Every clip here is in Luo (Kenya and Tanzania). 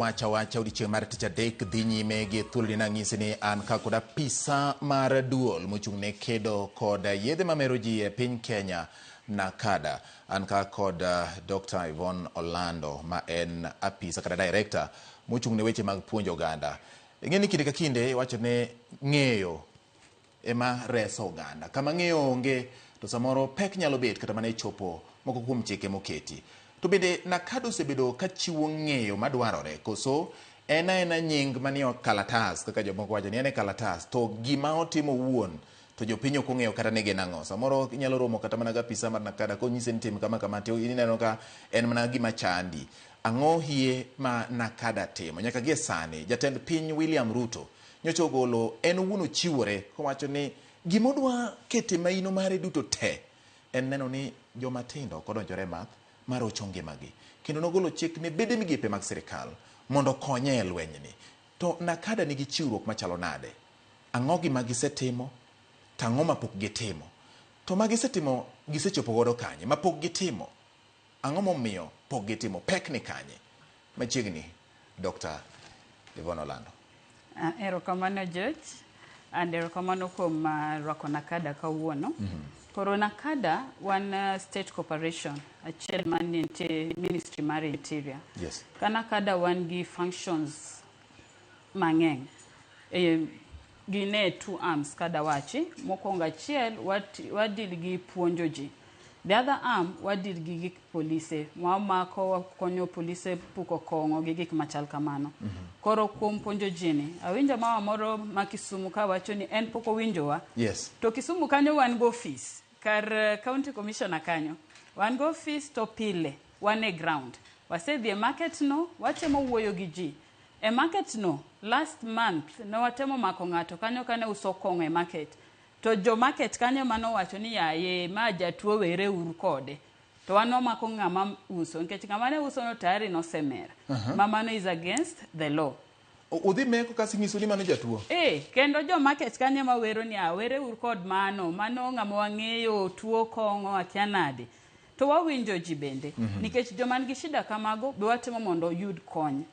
wacha odiochieng' mar tich adek dhi nyime gi thuolo nang'isi ni an ka kod apisa mar duol mochung' ne kedo kod yedhe mamero ji e piny Kenya NACADA. An ka kod Dr. Yvonne Orlando ma en apisa kata director mochung' ne weche mag puonjo oganda. Ing'eni kinde ka kinde wacho ne ng'eyo ema reso oganda. Kama ng'eyo onge to samoro pek nyalo bet kata mana chopo moko kuom chike moketi. To bende NACADA osebedo ka chiwo ng'eyo madwarore koso ena nying manie kalatas kaka jomoko wacho ni ene kalatas to gima otimo wuon to jopiny ok ong'eyo kata ne gin ang'o. Samoro inyalo romo kata mana ga apisa mar NACADA konyise ni tim kama kama to ineno ka en mana gima chandi. Ang'o hie ma NACADA timo nyaka gie sani? Jatend piny William Ruto nyocha ogolo en owuon ochiwore kowacho ni gimodwa kete maino mare duto te en neno ni joma tindo kodonjore math marocho ngimagi. Kendo nogolo chik ne bede migepe mag sirikal mondo konye e lwenyni. To NACADA nigi chiwruok machalo nade? Ang'o gima gisetimo? Tang'o mapok gitimo? To magisetimo gisechopo godo kanye? Mapok gitimo? Ang'o momiyo pok gitimo? Pek ni kanye? Machiegni Dr. Yvonne Orlando. Erokamano George, and erokamano kuom rwako NACADA kawuono. Koro NACADA wan state corporation achiel mantie Ministry mar Interior. Yes. Ka NACADA wan gi functions mang'eny. Gine two arms kada wachi. Mokwongo achiel wadil gi puonjo ji. The other arm wadil gi gik polise. Wamako wakonyo polise puko kong'o gi gik machal kamano. Koro kuom puonjo ji ni. Awinjo mama moro ma Kisumu ka wacho ni en poko winjowa. Yes. To Kisumu kanyo wan go office. Kar county commissioner kanyo. Wan go office to pile. Wan e ground. Wasedhi e market no. Watemo wuoyo gi ji. E market no. Last month. No watemo mako ng'ato. Kanyo kane uso kong'o e market. To jo market kanyo mano wacho ni yaye ma jatuo were uru kode. To wano mako ng'ama uso. Nkech ng'ama ne uso no tayari no semer. Mamano is against the law. Udhi meko kasi nyiso ni mano jatuo? Kendo jo market kanyo ma wero ni were uru kod mano. Mano ng'ama wang'eyo tuo kong'o akia nade. To wawinjo ji bende. Nikech jo man gi shida kamago be watemo mondo yud kony.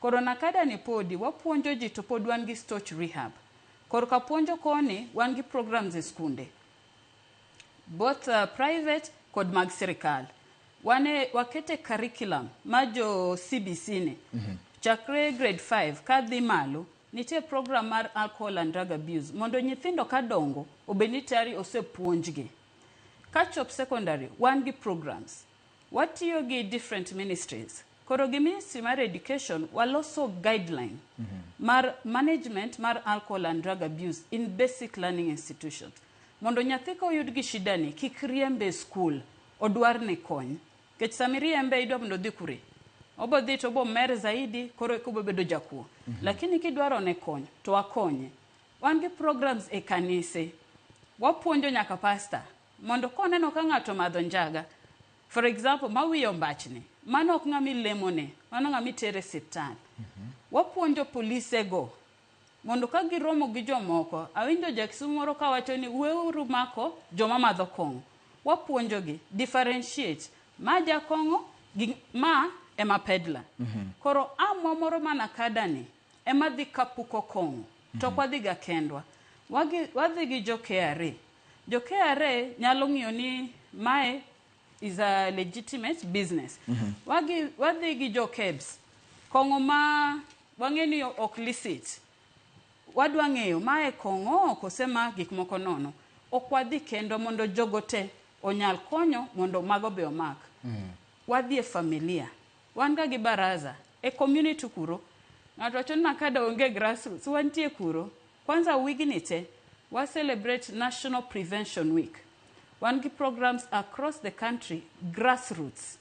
Koro NACADA ni podi wapuonjo ji to pod wan gi stoch rehab. Koro ka puonjo koni wan gi programs e skunde. Both private kod mag sirikal. Wakete curriculum ma jo CBC ne. Chakre grade 5 ka dhi malo nitie program mar alcohol and drug abuse mondo nyithindo ka dongo obeni tayari osepuonjgi. Ka chop secondary wan gi programs. Watiyo gi different ministries. Koro gi Ministry mar Education waloso guideline mar management mar alcohol and drug abuse in basic learning institutions. Mondo nyathi ka oyud gi shida ni kik riembe school odwar ne kony. Kech samiriembe idwa mondo dhi kure. Obo dhi to bo mer zaidi koro kubo bedo jakuo. Lakini kidwaro ne kony to wakonye. Wan gi programs e kanise. Wapuonjo nyaka pastor mondo koneno ka ng'ato madho njaga. For example, ma wiyo mbachni. Mano ok ng'ami lemone, mano ng'ami tere siptal. Wapuonjo polise go, mondo ka giromo gi jomoko, awinjo jakisumu moro ka wacho ni weuru mako joma madho kong'o. Wapuonjo gi, differentiate, ma jakong'o, ma ema pedla. Koro moro ma NACADA ni, ema dhi kapuko kong'o, to kwa dhi ga kendwa. Wadhi gi jo KRA. Jo KRA nyalo ng'iyo ni mae is a legitimate business. Wadhi gi jo KEBS. Kong'o ma wang'eni ok licit. Wadwa ng'eyo mae kong'o kose ma gik moko nono. Ok wadhi kendo mondo jogo te onyal konyo mondo mago be omak. Wadhi e familia. Wan ga gi baraza. E community kuro. Ng'ato wacho ni NACADA onge grassroots. Wantie kuro. Kwanza wigni te. We celebrate National Prevention Week. One gi programs across the country, grassroots.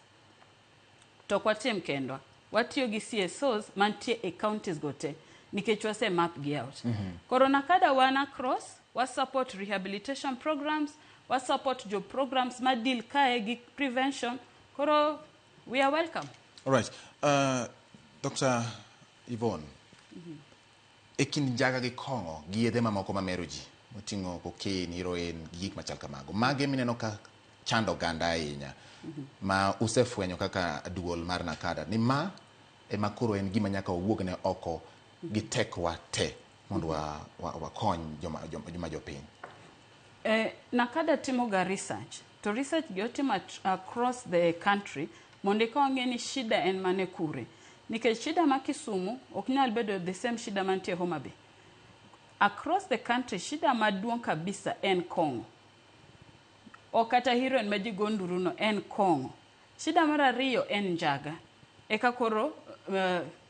To kwa tim kendwa. Watiyo gi CSOs mantie e counties gote. Nikech wase map gi out. Koro NACADA wan across, we support rehabilitation programs, we support job programs ma deal kae gi prevention. Koro we are welcome. All right. Dr. Yvonne. Ekin njaga gi kong'o gi yedhe mamoko mamero ji. Moting'o cocaine, heroin, gik machal kamago. Mage mineno ka chando ganda ahinya. Ma usefwenyo kaka duol mar NACADA. Ni ma ema koro en gima nyaka owuogne oko gi tekwa te mondo wakony joma jopiny. Nakada timo ga research. To research gi otimo across the country mondo eka wang'e ni shida en mane kure. Nikech shida ma Kisumu ok nyal bedo the same shida mantie Homa Bay. Across the country shida maduong' kabisa en kong'o. O kata heroin ma ji gonduru no en kong'o. Shida mar ariyo en njaga. Eka koro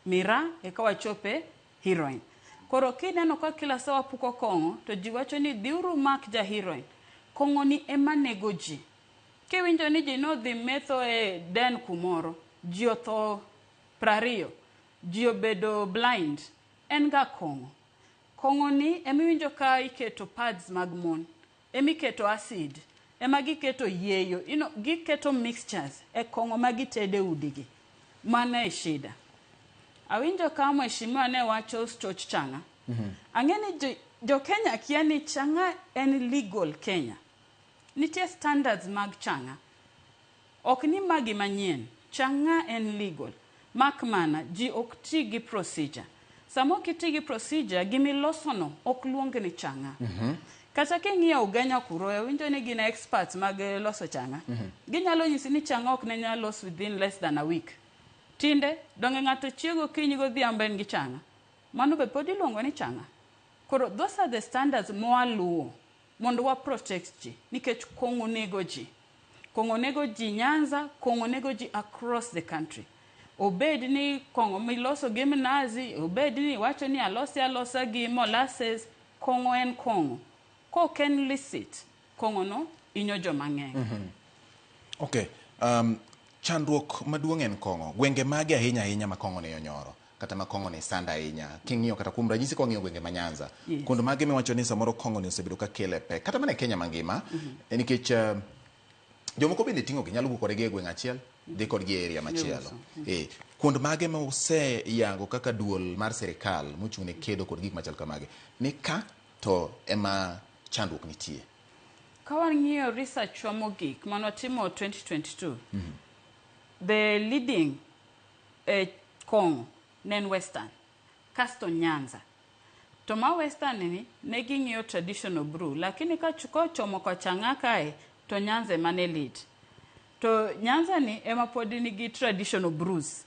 mira eka wachope heroin. Koro kineno ka kila sawa puko kong'o to ji wacho ni dhiuru mak ja heroin. Kong'o ni ema nego ji. Kiwinjo ni ji no dhi metho e den kumoro, ji otho 20, ji obedo blind, en ga kong'o. Kong'o ni emiwinjo ka iketo pads mag mon, emiketo acid, ema giketo yeyo, giketo mixtures e kong'o ma gitede udigi. Mana e shida. Awinjo ka mheshimiwa ne wacho Stoch Chang'a. Ang'eni jo Kenya kia ni Chang'a en legal Kenya. Nitie standards mag Chang'a. Ok ni magi manyien. Chang'a en legal. Mak mana ji ok ti gi procedure. Samo kiti gi procedure gimilosono ok luong ni Chang'a. Kata king'iyo Ugenya kuro, winjo ni gin experts mag loso Chang'a. Ginyalo nyisi ni Chang'a ok ne nyalo los within less than a week. Tinde, donge ng'ato chiego kiny godhiambo en gi Chang'a. Mano be pod iluongo ni Chang'a. Koro those are the standards mwaluwo mondo wa protect ji. Nikech kong'o nego ji. Kong'o nego ji Nyanza, kong'o nego ji across the country. Obed ni kong'o miloso gi mnazi, obed ni wacho ni alosa gi molasses, kong'o en kong'o. Ko ken licit, kong'o no inyo jo mang'eny. Okay. Chandruok maduong' en kong'o. Gwenge mage ahinya ma kong'o ne onyoro. Kata ma kong'o ne sanda ahinya. King'iyo kata kuom ranyisi kong'iyo gwenge ma Nyanza. Kondo mage miwacho ni samoro kong'o ne osebedo ka kele pek. Kata mana e Kenya mangima. Nikech jomoko bende ting'o gi nyalo wuok kodgi e gweng' achiel, dhi kodgi e area machielo. Kuond mage ma oseyango kaka duol mar sirikal mochung' ne kedo kod gik machal kamage. Ni ka to ema chandruok nitie. Ka wang'iyo research wa mogik manotimo 2022. The leading kong'o nen Western, kasto Nyanza. To ma Western ni ne ging'iyo traditional brew, lakini ka chomo kwa Chang'a kae to Nyanza mane lead. To Nyanza ni ema pod nigi traditional brews.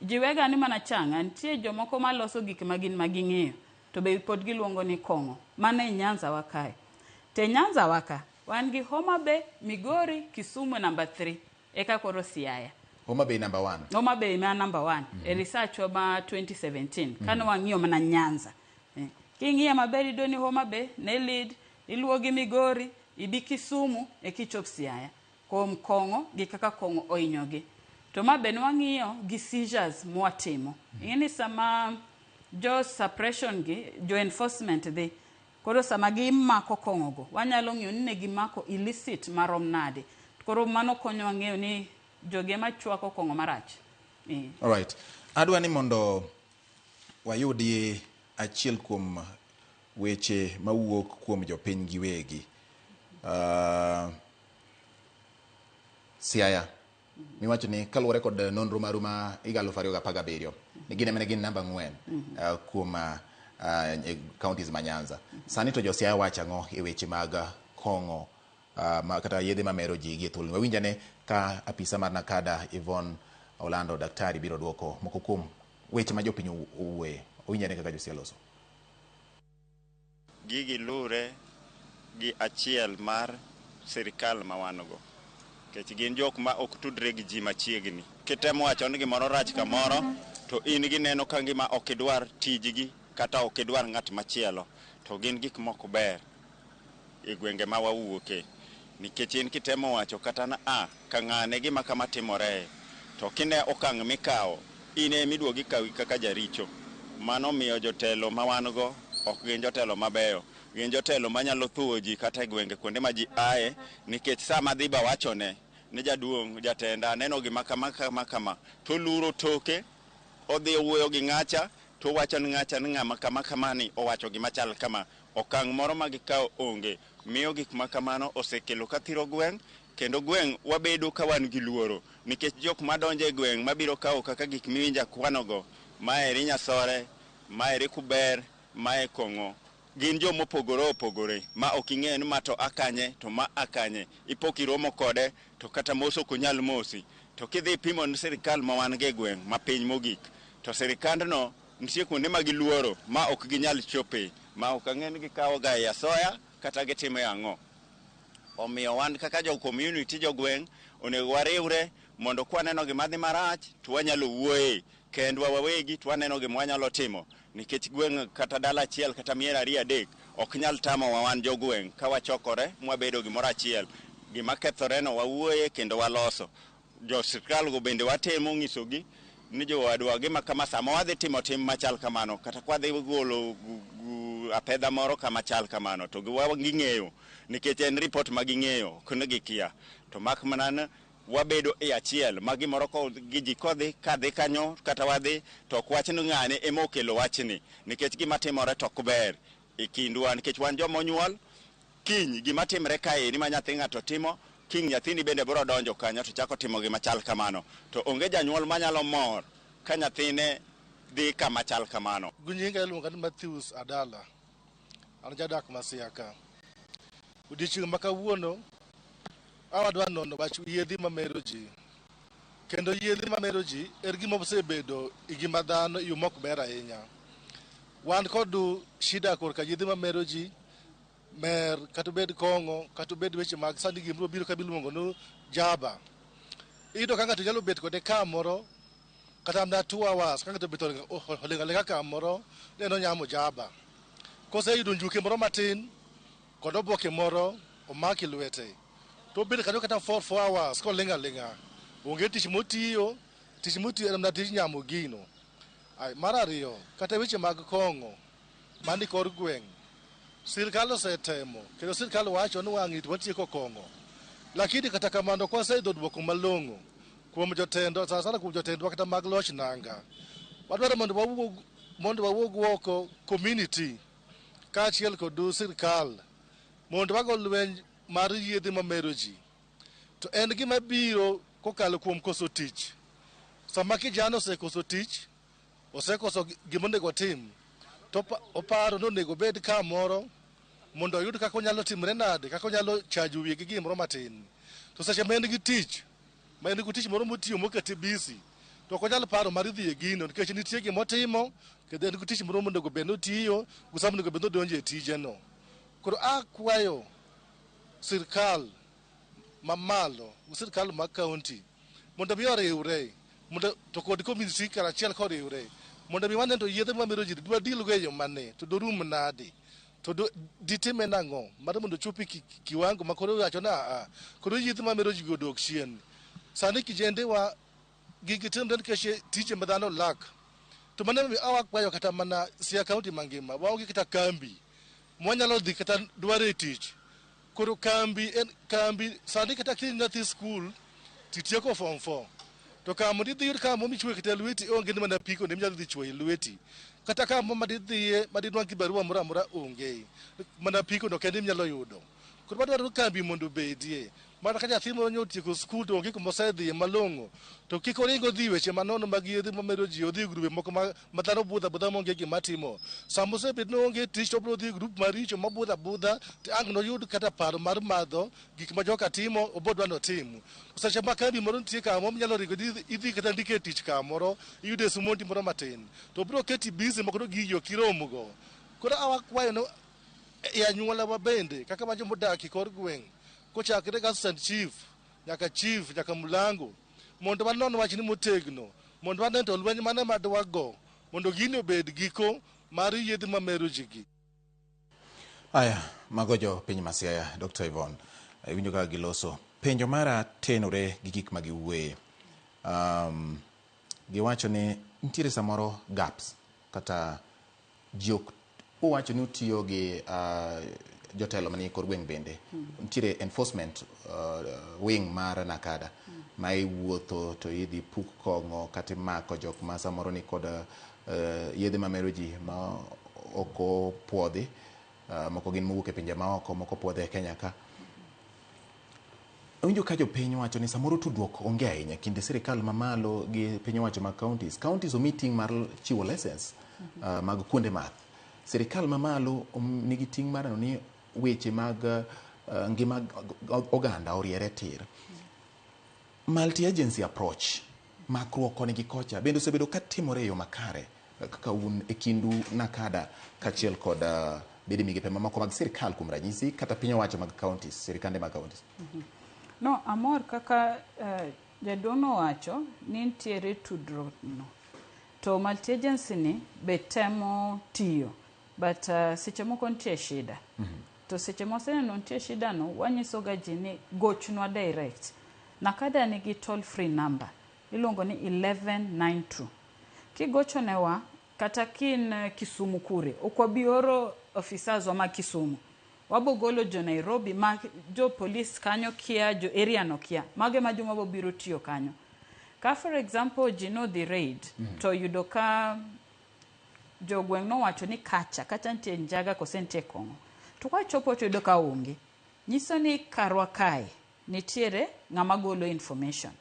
Jiwega ni mana Chang'a nitie jomoko maloso gik maging'eyo to be pod giluongo ni kong'o. Mana e Nyanza wa kae. Te Nyanza waka wan gi Homa Bay, Migori, Kisumu number 3, eka koro Siaya. Homa Bay number 1. Homa Bay ma number 1. E research wa 2017. Kano wang'iyo mana Nyanza. King'iyo maber ido ni Homa Bay ne lead, iluwo gi Migori, ibi Kisumu e kichop Siaya. Kuom kong'o gi kaka kong'o oinyogi. To ma be wang'iyo gi seizures mwatimo. Ing'eni sama jo suppression gi, jo enforcement dhi, koro sama gimako kong'o go, wanyalo ng'iyo ni ne gimako illicit marom nade. Koro mano konyo wang'iyo ni joge machwako kong'o marach. Alright. Adwa ni mondo wayudi achiel kuom weche mawuok kuom jopiny giwegi. Siaya. Miwacho ni kaluwore kod nonro maru ma 2017 ni gin namba 4 kuom counties ma Nyanza. Sani to jo Siaya wacho ang'o e weche mag kong'o kata yedhe mamero ji gi thuolo. Wawinjane ka apisa mar Nakada Yvonne Orlando daktari biro duoko moko kuom weche ma jopiny uwe. Owinjane kaka Josia loso. Gigi lure gi achiel mar sirikal ma wanogo. Kech gin jok ma ok tudre gi ji machiegni. Kitemo wacho ni gimoro rach kamoro to in gineno ka ngima ok idwar tijgi kata ok idwar ng'at machielo. To gin gik moko ber e gwenge ma wawuoke. Nikech in kitemo wacho kata na ka ng'ane gima kama timore to kine okang' mikawo in emiduogi kawi kaka jaricho. Mano miyo jotelo ma wango ok gin jotelo mabeyo. Gin jotelo manyalo thuwo ji kata e gwenge kuonde ma ji aye, nikech sama dhi ba wachone ni jaduong' jatenda neno gima kama to luro toke, odhi wuoyo gi ng'acha to wacho ni ng'acha ni ng'ama kama ni owacho gima chal kama. Okang' moro ma gikawo onge miyo gik ma kamano osekelo kathiro gweng' kendo gweng' wabedo ka wan gi luoro nikech jok madonjo e gweng' mabiro kawo kaka gik miwinja kwanogo maeri Nyasore, maeri Kuber, mae Kong'o, gin jo mopogore opogore ma ok ing'e ni ma to akanye to ma akanye, ipo kiromo kode to kata moso konyal mosi, to kidhi pimo ni sirikal ma wan ge gweng' ma piny mogik, to sirikandno nitie kuonde ma giluoro ma ok ginyal chope, ma ok ang'e ni gikawo ga e asoya kata gitimo ang'o. Omiyo wan kaka jo community jo gweng' onego wariwre mondo kwaneno gima dhi marach to wanyalo wuoye kendwa wawegi to waneno gima wanyalo timo, nikech gweng' kata dala achiel kata mier ariyo adek ok nyal tamo wan jo gweng' ka wachokore mwabedo gimoro achiel, gima kethoreno wawuoye kendo waloso. Jo sirkal go bende watemo ng'isogi ni jowadwa gima kama sama wadhi timo tim machal kamano kata kwadhi golo apedha moro kama chal kamano to ging'eyo nikech en report ma ging'eyo ok ni gikia, to mak mana wabedo e achiel ma gimoro ko giji kodhi kadhi kanyo kata wadhi to ok wach ni ng'ane ema okelo wachni, nikech gima timore to ok ber e kindwa, nikech wan joma onyuol kiny gima timre kae ni ma nyathi ng'ato timo king nyathini bende biro donjo kanyo to chako timo gima chal kamano, to onge janyuol manyalo mor ka nyathine dhi kama chal kamano. Gunyinga iluonga ni Matthews Adala, an jadak Masiaka. Odiochieng' ma kawuono awadwa nono wach yiedhi mamero ji, kendo yiedhi mamero ji er gima osebedo e gima dhano yo mok ber ahinya. Wan kod shida korka yiedhi mamero ji mer kata bed kong'o kata bed weche mag sandi gimro biro ka biluongo no jaba. Iyudo ka ng'ato nyalo bet kode kamoro kata mna 2 hours ka ng'ato bet olenga kamoro neno nyamo jaba. Koseyudo njuke moro matin kod oboke moro omaki lwete to bed kata 4 hours kolenga onge tich motiyo en mna tich nyamo gino. Mar ariyo kata weche mag kong'o mani kor gweng' sirkal osetemo kendo sirkal wacho ni wang'it watieko kong'o, lakini kata kamano kwaseyudo duoko malong'o kuom jotendo sana kuom jotendwa kata mag loch nanga, wadwaro mondo wawuog oko community kaachiel kod sirkal mondo wagol lweny mar yiedhi mamero ji. To en gima biro kokalo kuom koso tich. Sama kijana osekoso tich, osekoso gimonego otim, to oparo nonego bed kamoro mondo oyud kaka onyalo timre nade, kaka onyalo chajo wiye gi gimoro matin. To seche ma en gi tich moro motiyo mokete busy, to ok onyal paro mar dhi e gino nikech nitie gimotimo kendo en gi tich moro monego bed notiyo gusama onego bed nodonjo e tijeno. Koro akwayo sirkal mamalo, sirkal mag kaunti mondo mi oriwre mondo to kod community karachiel koriwre mondo mi waneno yiedhe mamero ji dwa deal go e yo mane to dorum nade to ditime nang'o mar mondo chopi kiwango ma koro wacho na koro yiedhe mamero ji godok chien. Sani kijende wa gigitimre nikech tije ma dhano lak, to mane mi awakwayo kata mana Siaya kaunti mangima waonge kata kambi mwanyalo dhi kata dware tich. Koro kambi sani kata kiny nyathi skul titieko form 4 to kamo didhi yud kamo michwe kata lweti onge ni mana piko ne mnyalo dhi chwe lweti kata kamo madidhiye madidwang' ki barua moro amora onge mana piko no kende mnyalo yudo. Koro wadwaro kambi mondo bedie mana ka nyathi moro nyotieko skul to onge kumosedhiye malong'o to kik oringo dhi weche manono mag yiedhi mamero ji odhi grube moko ma dhano budha monge gima timo. Sama osebed no onge tich to obiro dhi grup maricho mabudha to ang' noyud kata paro mar madho gik ma joka timo obodwa notim. Seche ma kambi moro nitie kamo mnyalo ringo idhi kata ndike tich kamoro iyude sumonti moro matin to obiro keti busy moko gigi ok iromgo. Koro awakwayo no e anyuola wa bende kaka ma jomodak kor gweng' kochakre ga assistant chief nyaka mlango mondo wanon wachni motegno mondo waneno to lweny mane madwago mondo gini obed giko mar yiedhi mamero ji gi. Aya, mago jo piny Masiaya, Dr. Yvonne, winjo ka giloso. Penjo mara tenore gi gik ma giwuoye. Giwacho ni nitiere samoro gaps kata jok uwacho ni utiyo gi jotelo mani kor gweng' bende. Nitiere enforcement wing mar Nakada ma iwuotho to idhi puk kong'o kata mako jok ma samoro ni kod yedhe mamero ji ma oko puodhi, moko gin mowuok e pinje maoko, moko puodhi e Kenya ka. Winjo ka jopiny wacho ni samoro tudruok onge ahinya kinde sirikal mamalo gi piny owacho mag counties. Counties omi ting' mar chiwo license mag kuonde math. Sirikal mamalo nigi ting' mar neno ni weche mag ngima oganda oriere tir. Multi-agency approach makruok koni gi kocha bende osebedo ka timore e yo makare kaka un e kindu NACADA kachiel kod bede migepe mamoko mag sirikal kuom ranyisi kata piny owacho mag counties, sirikande mag counties. No, amor kaka jaduong' owacho ni nitiere tudruok no. To multi-agency ni be temo tiyo, but seche moko nitie shida. To seche moseneno nitie shida no, wanyiso ga ji ni gochunwa direct. NACADA nigi toll free number, iluongo ni 1192. Kigochonewa, kata kin Kisumu kure, okwabi oro officers wa ma Kisumu. Wabogolo jo Nairobi, jo police kanyo kia, jo area no kia. Mage majuma bobiro tiyo kanyo. Ka for example, jino the raid, to yudo ka jo gweng' no wacho ni kacha ntie njaga kose ntie kong'o. To kwa chopo to yudo ka onge. Nyiso ni karwa kae, nitiere ng'ama golo information.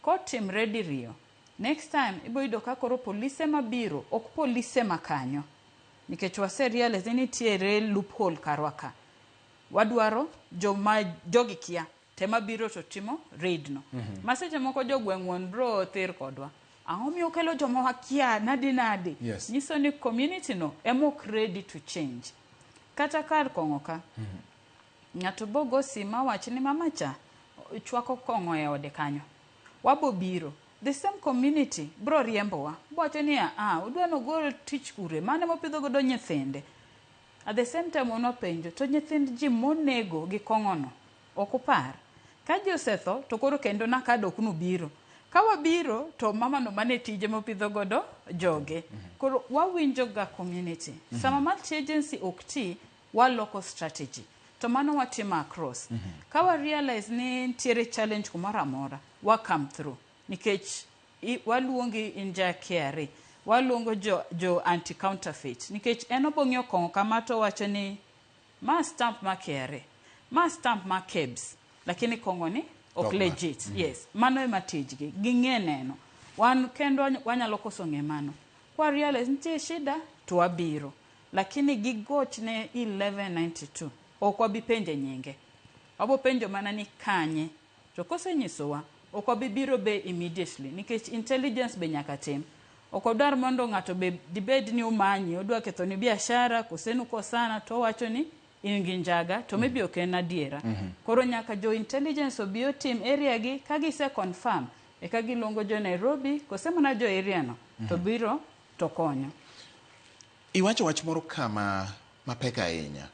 Kotim ready rio. Next time, ibo yudo ka koro polise mabiro, ok polise makanyo. Nikech wase realize ni nitiere loophole karwa ka. Wadwaro jogi kia, tema biro to timo raid no. Maseche moko jo gweng'won bro thir kodwa. Ahomi okelo joma wakia, nadi. Yes. Nyiso ni community no, emok ready to change. Kata kar kong'o ka, ng'ato bogo sima wachi ni mamacha, chwako kong'o e ode kanyo. Wabo biro. The same community bro riembowa. Wacho ni udwa no gol tich kure, mane mopidho godo nyithinde. At the same time unopenjo, to nyithind ji monego gi kong'ono, okupar. Ka ji osetho, to koro kendo NACADA ok nobiro. Ka wabiro, to mama no mane tije mopidho godo joge. Koro wawinjo ga community. Sama multi-agency okti, waloko strategy. To mano watima across. Ka wa realize ni ntiere challenge kumora amora, wa come through. Nikech waluongi inja KRA, waluongo jo anti-counterfeit. Nikech enobong'yo kong'o kamato wacho ni ma stamp ma KRA, ma stamp ma KEBS, lakini kong'o ni ok legit. Yes, mano ema tijgi, ging'e neno. Wan kendo wanyalo koso ng'e mano. Kwa realize ntie shida, to wabiro. Lakini gigoch ne 1192, ok wabi penje nyinge. Wabo penjo mana ni kanye, to kose nyisowa, ok wabi biro be immediately, nikech intelligence be nyaka tim. Ok odwar mondo ng'ato be dibed ni umanyi, odwa ketho ni biashara, kosenu kosana, to wacho ni ingi njaga, to maybe ok en adiera. Koro nyaka jo intelligence obio team area gi, kagise confirm, e kagilongo jo Nairobi, kosemona jo area no, to biro, to konyo. Iwacho wach moro kama mapeka ahinya.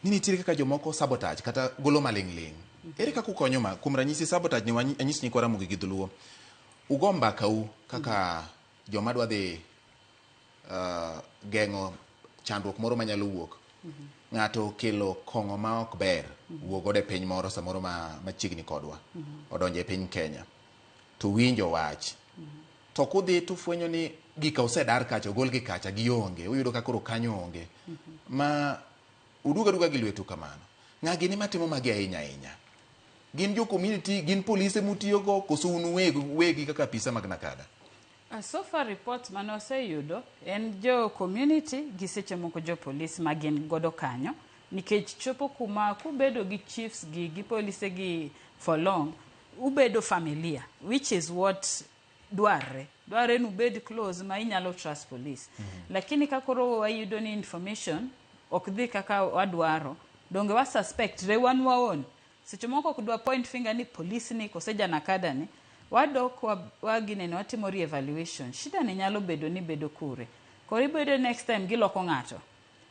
Ni nitiere kaka jomoko sabotage kata golo maling'ling'. Ere kaka ukonyo ma kuom ranyisi sabotage ni anyisi ni Kwaramogi gi Dholuo. Ugo mbaka u kaka joma dwa dhi geng'o chandruok moro manyalo wuok. Ng'ato kelo kong'o ma ok ber, wuok godo e piny moro samoro machiegni kodwa. Odonjo e piny Kenya. To winjo wach. To kudhi tufwenyo ni gika osedar kacha, ogol gi kacha gionge, uyudo ka koro kanyo onge. Ma uduga gi lwetu kamano. Ng'a gini matimo magi ahinya. Gin jo community, gin polise mutiyo go, koso unu wegi kaka apisa mag NACADA? So far reports mane oseyudo en jo community gi seche moko jo police magin godo kanyo, nikech chopo kuma kubedo gi chiefs gi polise gi for long, ubedo familia, which is what dware nubed close ma inyalo trust police. Lakini kakoro wayudo ni information ok dhi kaka wadwaro, donge wa suspect rewan waon. Seche moko kudwa point finger ni police ni koseja NACADA ni, wadok waginene watimo re-evaluation. Shida ni nyalo bedo ni bedo kure. Koro ibedo next time giloko ng'ato.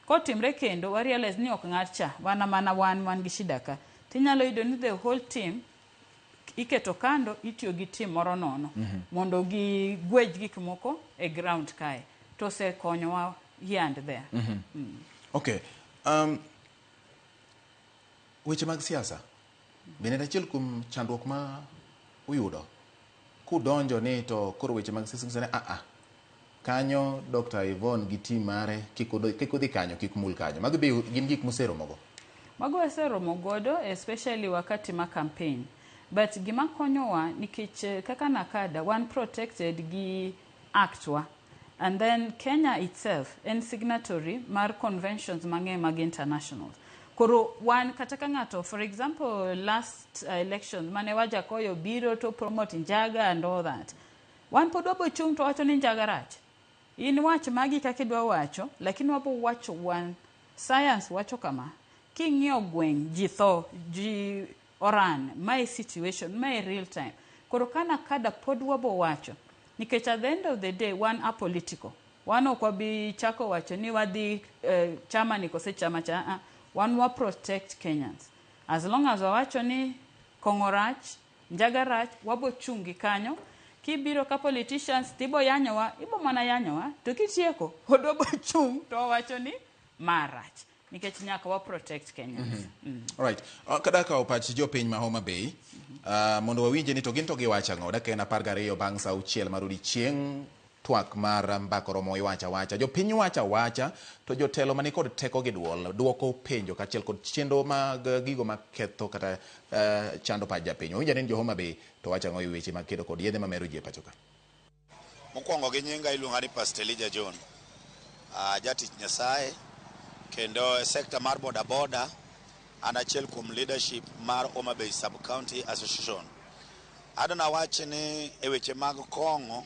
Kotimre kendo, wa realize ni ok ng'at cha, wan gi shida ka. Tinyalo yudo ni the whole team iketo kando, itiyo gi team moro nono. Mondo gi gwej gik moko e ground kae. To se konyo wa here and there. Okay. Weche mag siasa. Bende achiel kuom chandruok ma uyudo. Kudonjo ni to koro weche mag siasa kanyo Dr. Yvonne gi team mare kik udhi kanyo, kik mul kanyo. Magi be gin gik moseromogo. Mago waseromo godo, especially wakati ma campaign. But gima konyowa nikech kaka Nakada, one protected gi actwa. And then Kenya itself, en signatory mar conventions mang'eny mag internationals. Koro wan kataka ng'ato, for example, last election, mane Wajakoyo biro to promote Njaga and all that. Wan pod wabo chung to wacho ni Njaga rach. In wach magi kaka idwa wacho, lakini wabo wacho wan. Science wacho kama. King'iyo gweng, ji tho, ji oran, my situation, my real time. Koro kana kada pod wabo wacho. Nikech at the end of the day, one apolitical. One okwabi chako wacho ni wadi chama ni kose chama cha. One wa protect Kenyans. As long as wawacho ni Kongo rach, Njaga rach, wabo chungi kanyo. Kibiro ka politicians, tibo yanyowa, ibo mana yanyowa. Tukitieko, hodobo chung, to wacho ni marach. Nikech nyaka wa protect Kenyans. Alright. Kadaka opachi jo piny ma Homa Bay. Mondo wawinje ni to gin to giwacha ng'o. Daka en 12 bang' sa auchiel marudi chieng' twak mar mbako romo wacha. Jo piny wacha to jotelo mani kod teko gi duoko penjo kachiel kod chenro mag gigo maketho kata chando pach japiny. Owinja ni jo Homa Bay to wacha ng'o weche makedo kod yedhe mamero ji e pacho ka. Mokwongo gi nyinga iluonga ni Pastor Elijah John. Jatich Nyasaye kendo sekta mar boda an achiel kuom leadership mar Homa Bay Sub County Association. Adona wach ni e weche mag kong'o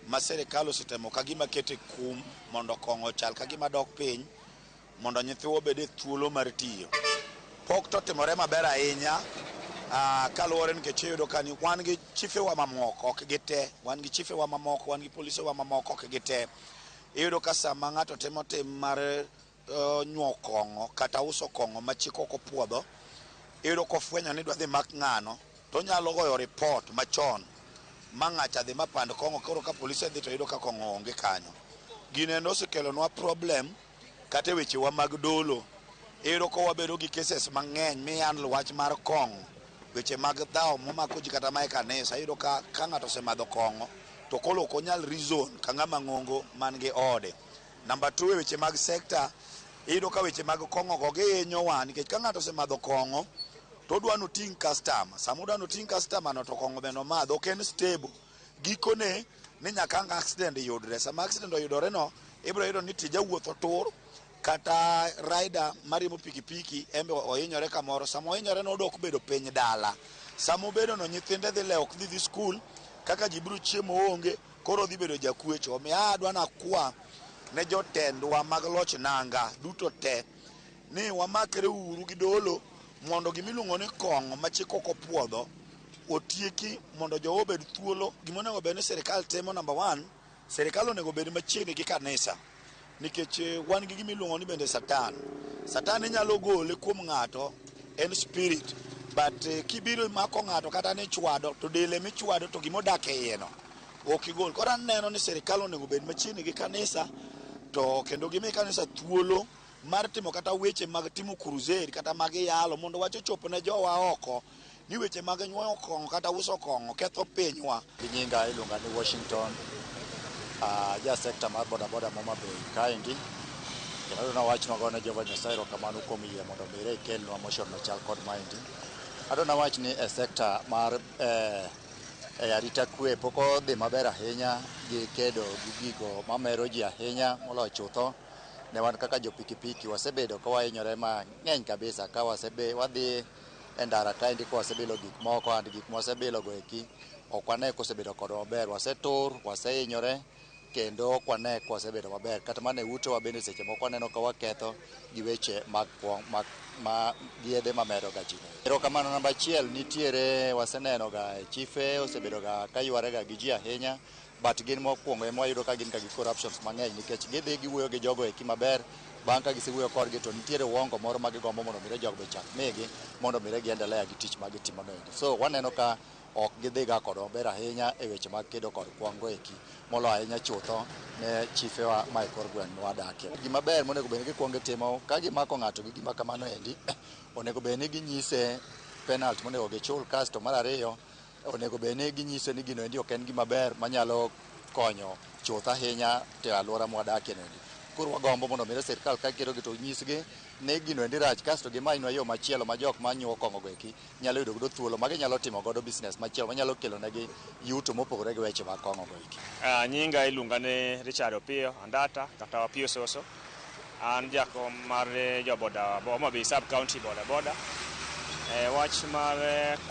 ma serikal osetemo kagima kete kum mondo kong'o chal kagima dok piny mondo nyithiwa obed e thuolo mar tiyo. Pok to timore maber ahinya kaluwore nikech iyudo ka ni wan gi chifewa mamoko ok gite, wan gi chifewa mamoko, wan gi polisewa mamoko ok gite. Iyudo ka sama ng'ato timo tim mar nyuo kong'o kata uso kong'o ma chik ok opuodho, iyudo kofwenyo ni dwa dhi mak ng'ano to nyalo goyo report machon ma ng'acha dhi mapand kong'o, koro ka polisi dhi to iyudo ka kong'o onge kanyo. Gine endo osekelonwa problem kata wechewa mag dolo. Iyudo ka wabedo gi cases mang'eny mihandle wach mar kong'o, weche mag dhawo momako ji kata mae kanisa. Iyudo ka ng'ato osemadho kong'o to kolo ok onyal reason ka ng'ama ng'ongo man gi ode. Number 2, weche mag sekta, iyudo ka weche mag kong'o go gihinyowa nikech ka ng'ato osemadho kong'o to odwa noting' customer. Sama odwa noting' customer no to kong'o bende omadho, ok en stable. Gikone ni nyaka ang' accident yudre. Sama accident oyudore no, ibiro yudo ni tija wuoth otur kata rider mariembo pikipiki embe ohinyore kamoro. Sama ohinyore no odok bedo piny dala. Sama obedo no nyithinde dhi lewo ok dhi skul, kaka ji biro chiemo onge, koro dhi bedo jakwecho. Omiyo adwa nakwa ne jotendwa mag loch nanga duto te ni wamakre uru gi dolo mondo gimiluongo ni kong'o ma chik ok opuodho otieki mondo jowo obed thuolo. Gimonego bed ni sirikal temo, number 1, sirikal onego bed machiegni gi kanisa nikech wan gi gimiluongo ni bende Satan inyalo gole kuom ng'ato, en spirit, but kibiro mako ng'ato kata ni chwado to dele michwado to gimodak e iye no ok igol. Koro aneno ni sirikal onego bed machiegni gi kanisa to kendo gimi kanisa thuolo mar timo kata weche mag timo crusade kata mag yalo mondo wach ochop ne jowa oko ni weche mag nyuoyo kong'o kata uso kong'o ketho pinywa. Nyinga iluonga ni Washington, ja sekta mar boda Homa Bay kaendi. Kendo adona wach nogone Jehova Nyasaye erokamano kuom yie mondo omire kelnwa motion machal kod maendi. Adona wach ni e sekta mar arita kwe pok odhi maber ahinya gi kedo gi gigo mamero ji ahinya moloyo chutho. Ne wan kaka jo pikipiki wasebedo ka wahinyore mang'eny kabisa ka wadhi e ndara kaendi ka wasebilo gik moko and gik mwasebilo go eki ok wane kosebedo kod maber, wasetur, wasehinyore kendo ok wane kosebedo maber. Kata mana e utewa bende seche moko waneno ka waketho gi weche mag yedhe mamero ga ji. Erokamano namba 1 nitiere waseneno ga chife osebedo ga ka yware ga gi ji ahinya, but gin mokwongo ema wayudo ka gin ka gi corruptions mang'eny nikech gidhi giwuoyo gi jogo eki maber, bang' ka gisewuoyo kodgi to nitiere uongo moro ma gigombo mondo mire jogo be chak migi mondo mire giendelea gi tich ma gitimo no. So waneno ka ok gidhi ga kod maber ahinya e weche mag kedo kod kwango eki moloyo ahinya chutho ne chifewa ma e kor gweng' mwadakie. Gima ber monego bed ni gikwongo timo ka gimako ng'ato gi gima kamano endi onego bed ni ginyise penalty monego gichul. Kasto mar ariyo onego bed ni ginyise ni gino endi ok en gima ber manyalo konyo chuth ahinya e alwora mwadakie no. koro wagombo mondo mi sirkal ka kero gi to nyisgi ne gino endi rach kasto gimanywa yo machielo ma jok manyuo kong'o go eki nyalo yudo godo thuolo ma ginyalo timo godo business machielo manyalo kelo negi yuto mopogore gi weche mag kong'o go eki. Nyinga iluonga ne Richard Opiyo Andata kata Opiyo Soso. An jakom mar joboda Homa Bay Sub County boda boda. Wach mar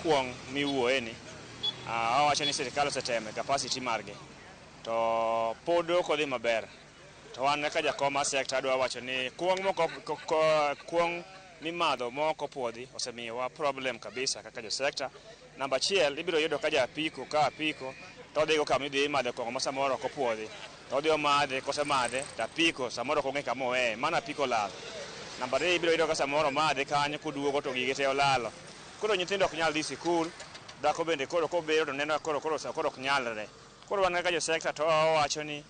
kuong miwuoye ni awacho ni sirkal oseteme capacity margi to pod ok odhi maber. To wan ka jakom mar sector adwa wacho ni kuong mimadho moko puodhi osemiyowa problem kabisa kaka jo sector. Namba 1 ibiro yudo ka apiko to odhigo kama idhi madho kong'o ma samoro ok opuodhi. To odhi omadhe kosemadhe to apiko samoro ok ong'e kama oweye mana apiko lal. Namba 2 ibiro yudo ka samoro madhe kanyo koduogo to gige te olalo. Koro nyithindo ok nyal dhi sikul, dhako bende koro kobedo to neno koro ok nyalre. Koro wan kaka jo sector to wacho ni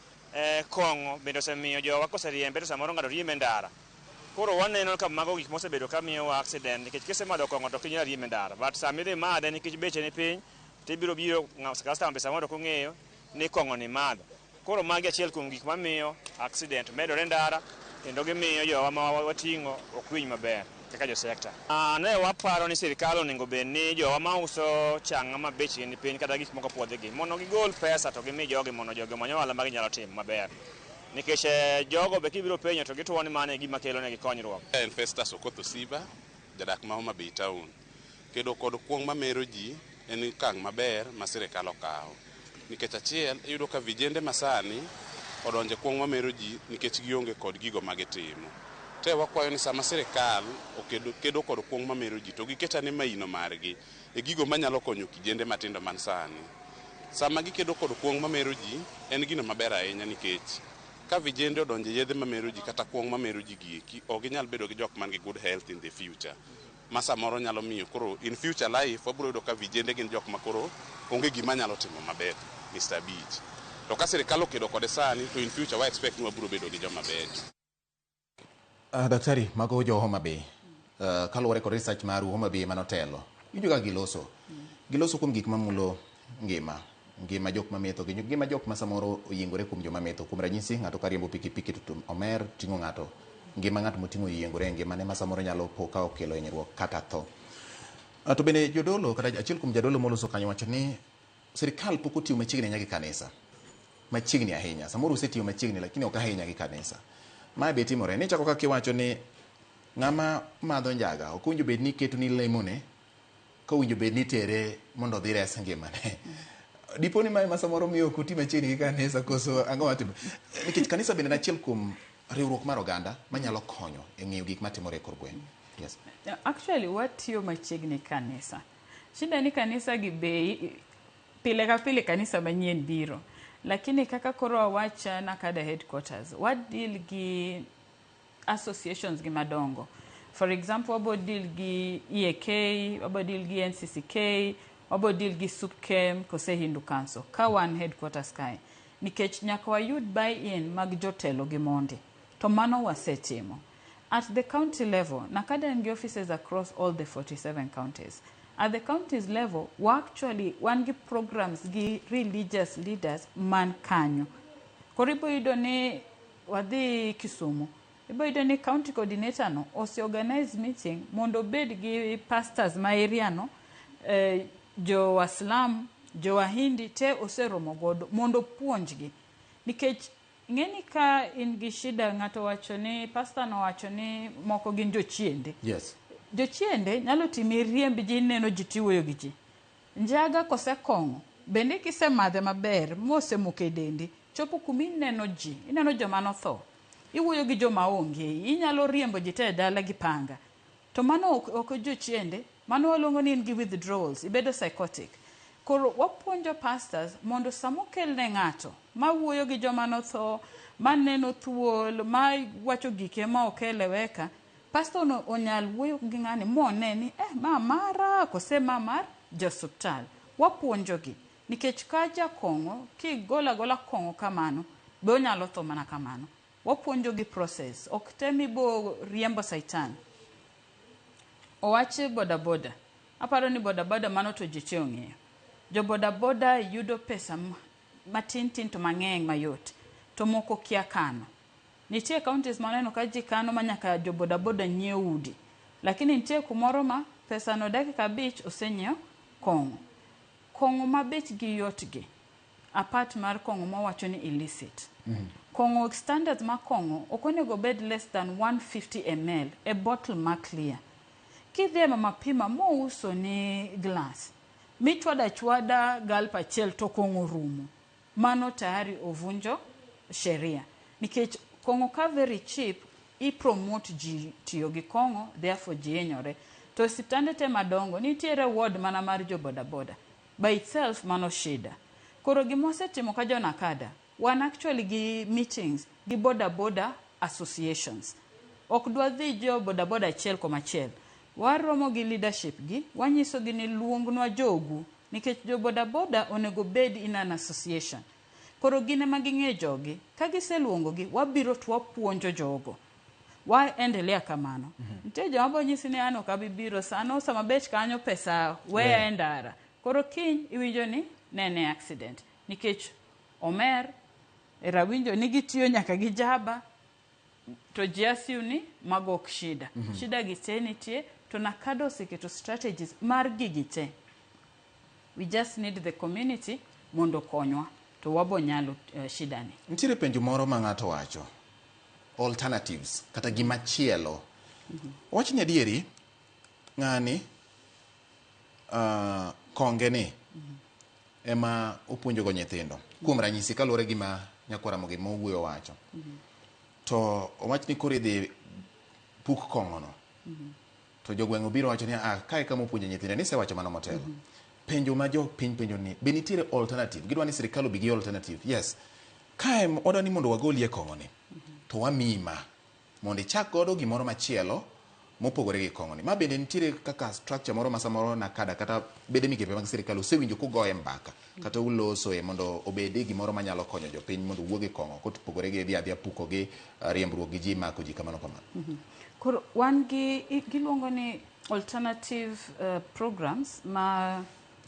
kong'o bende osemiyo jowa koseriembe to samoro ng'ato riembe ndara. Koro waneno ka mago gik mosebedo ka miyowa accident nikech kisemadho kong'o to ok inyal riembe ndara. But sama idhi madhe nikech beche ni piny to ibiro customer samoro ok ong'eyo ni kong'o ni madho. Koro magi achiel kuom gik mamiyo accident medore ndara kendo gimiyo jowa ma wating'o ok winj maber kaka jo sector. Ne waparo ni sirkal onego bed ni jowa ma uso chang'a ma bechgi ni piny kata gik moko puodhigi mondo gigol pesa to gimi jogi mondo jogi omany ohala ma ginyalo timo maber. Nikech jogo be kibiro penjo to gituo ni mano e gima kelo negi konyruok. En Festus Okoth Siba, jadak ma Homa Bay Town. Kedo kod kuong mamero ji en okang' maber ma sirkal okawo. Nikech achiel iyudo ka vijende masani odonje kuong mamero ji nikech gionge kod gigo ma gitimo. Te wakwayo ni sama sirkal kedo kod kuong mamero ji to giketane maino margi e gigo manyalo konyo kijende matindo man sani. Sama gikedo kod kuong mamero ji en gino maber ahinya nikech ka vijende odonje yedhe mamero ji kata kuong mamero ji gieki ok ginyal bedo gi jok man gi good health in the future. Ma samoro nyalo miyo koro in future life wabiro yudo ka vijende gin jok ma koro onge gima nyalo timo maber Mr. Beach. To ka sirkal okedo kode sani to in future wa expect ni wabiro bedo gi joma ber. Daktari mago jo Homa Bay kaluwore kod research maru Homa Bay manotelo winjo ka giloso kuom gik mamulo ngima jok mametho gi ngima jok ma samoro oyiengore kuom joma metho. Kuom ranyisi ng'ato ka riembo pikipiki to omer ting'o ng'ato, ngima ng'ato moting'o oyiengore, ngima ne ma samoro nyalo po ka okelo hinyruok kata tho. To bende jodolo kata achiel kuom jadolo moloso kanyo wacho ni sirkal pok otiyo machiegni nyaka kanisa, machiegni ahinya, samoro osetiyo machiegni lakini ok ahinya gi kanisa. Ma be timore ni chako kaka iwacho ni ng'ama madho njaga ok owinjo bed ni keto ni lemone, ka owinjo bed ni tere mondo odhi res ngimane. Dipo ni ma samoro miyo ok oti machiegni gi kanisa koso ang'o matimo? Nikech kanisa bende en achiel kuom riwruok mar oganda manyalo konyo e ng'iyo gik matimore e kor gweng'. Yes. Actually watiyo machiegni kanisa. Shida ni kanisa gi bei pile ka pile kanisa manyien biro. Lakini kaka koro wawacha na kada headquarters, wadil gi associations gi madongo. For example, wabodil gi EAK, wabodil gi NCCK, wabodil gi SUPKEM, kose Hindu Council, ka wan headquarters kae. Nikech nyaka wayud buy-in mag jotelo gi mondi. To mano wasetimo. At the county level, nakada ngi offices across all the 47 counties. At the counties level, one gi programs gi religious leaders man kanyo. Koribo yudo ni wadhi Kisumu. Ibo yudo ni county coordinator no ose organize meeting mondo bed gi pastors ma area no, jo Waslam, jo Wahindi te ose romo godo mondo puonjgi. Nikech ng'eni ka in gi shida ng'ato wacho ni pastor no wacho ni moko gin jochiende. Yes. Jochiende nyalo timi riemb ji neno ji tiwuoyo gi ji. Njaga kose kong'o bende kisemadhe maber mose moke dendi chopo kumi neno ji, ineno joma notho, iwuoyo gi joma onge, inyalo riembo ji te dala gi panga. To mano ok jochiende, mano waluongo ni in gi withdrawals, ibedo psychotic. Koro wapuonjo pastors mondo samokel ne ng'ato ma wuoyo gi joma notho, ma neno thuol, ma wacho gike ma okeleweka, pastor no onyal wuoyo gi ng'ani mone ni ma mara kose ma mar josuptal. Wapuonjogi nikech ka jakong'o kigola kong'o kamano be onyalo tho mana kamano. Wapuonjogi process, ok temi bo riembo saitan. Owache boda. Aparo ni boda mano to ji te ong'eyo. Jo boda yudo pesa matin to mang'eny mayot. To moko kia kano. nitie counties maneno ka ji kano manyaka jo bodaboda nyiew udi, lakini nitie kumoro ma pesa no dakika 5 osenyiew kong'o. Kong'o ma bechgi yotgi, apart mar kong'o mawacho ni illicit. Kong'o standards ma kong'o ok onego bed less than 150 ml a bottle ma clear. Kidhi mama pima mouso ni glass, michwada chwada galpa achiel to kong'o rumo, mano tayari ovunjo sheria. Nikech kong'o ka very cheap, i promote ji tiyo gi kong'o, therefore ji hinyore. To osiptande te madongo nitiere ward mana mar jo bodaboda. By itself mano shida. Koro gimosetimo ka jonakada, wan actually gi meetings gi bodaboda associations. Ok dwa dhi jo bodaboda achiel komachiel. Waromo gi leadership gi, wanyiso gi ni luongnwa jogu, nikech jo bodaboda onego bed in an association. Koro gine maging'e jogi, ka giseluongo gi, wabiro tuwapuonjo jogo. Waendelea kamano. Nite jomabo nyisi ni ano kabibiro sano sama bech kanyo pesa weya endara. Koro kiny iwinjo ni nene accident. Nikech omer, rawinjo ni gitiyo nyaka gi jaba, to jiasiu ni magok shida. Shida gite nitie, to nakado oseketo strategies mar gigite. We just need the community mondo konywa, to wabo nyalo shida ni. Nitiere penjo moro ma ng'ato wacho, alternatives, kata gimachielo. Wach ni adieri, ng'ani konge ni ema opuonjo go nyithindo. Kuom ranyisi kaluwore gima nyakwara mogi mowuoyo wacho. To owach ni koro idhi puk kong'ono. To jogweng' obiro wacho ni kae kama opuonjo nyithindo ni sewacho mano motelo. Penjo ma jo piny penjo ni be nitiere alternative. Gidwa ni sirikal obi gi alternative. Yes. Kae odwa ni mondo wagolie kong'oni. To wamima mondo ichak godo gimoro machielo mopogore gi kong'oni. Ma bende nitiere kaka structure moro masamoro nakada kata bede migepe mag sirikal osewinjo kugoye mbaka kata uloso mondo obede gimoro manyalo konyo jopiny mondo wuoge kong'o kopogore gi adhia puko gi riembruok gi ji mako ji kamano kamano. Koro wan giluongo ni alternative programs ma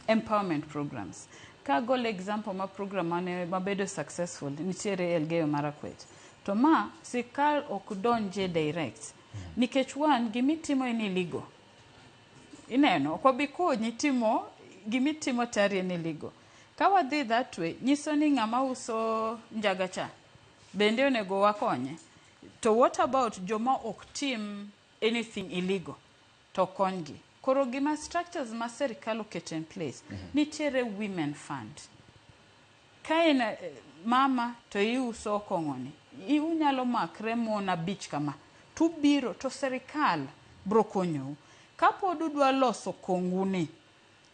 empowerment programs. Ka gol example ma program mane mabedo successful nitiere Elgeyo Marakwet. To ma sirikal ok donje direct. Nikech wan gimitimo en illegal. Ineno, kwa biko nitimo gimitimo tari en illegal. Ka wadhi that way, nyiso ni ng'ama uso njagacha bende onego wakonye. To what about joma ok tim anything illegal? To kongi. Koro gima structures ma sirikal oketo in place. Nitiere women fund. Ka en mama to iuso kong'oni. Unyalo makre mon 5 kama. Tubiro to serikal bro konyo. Kapod udwa loso kong'uni,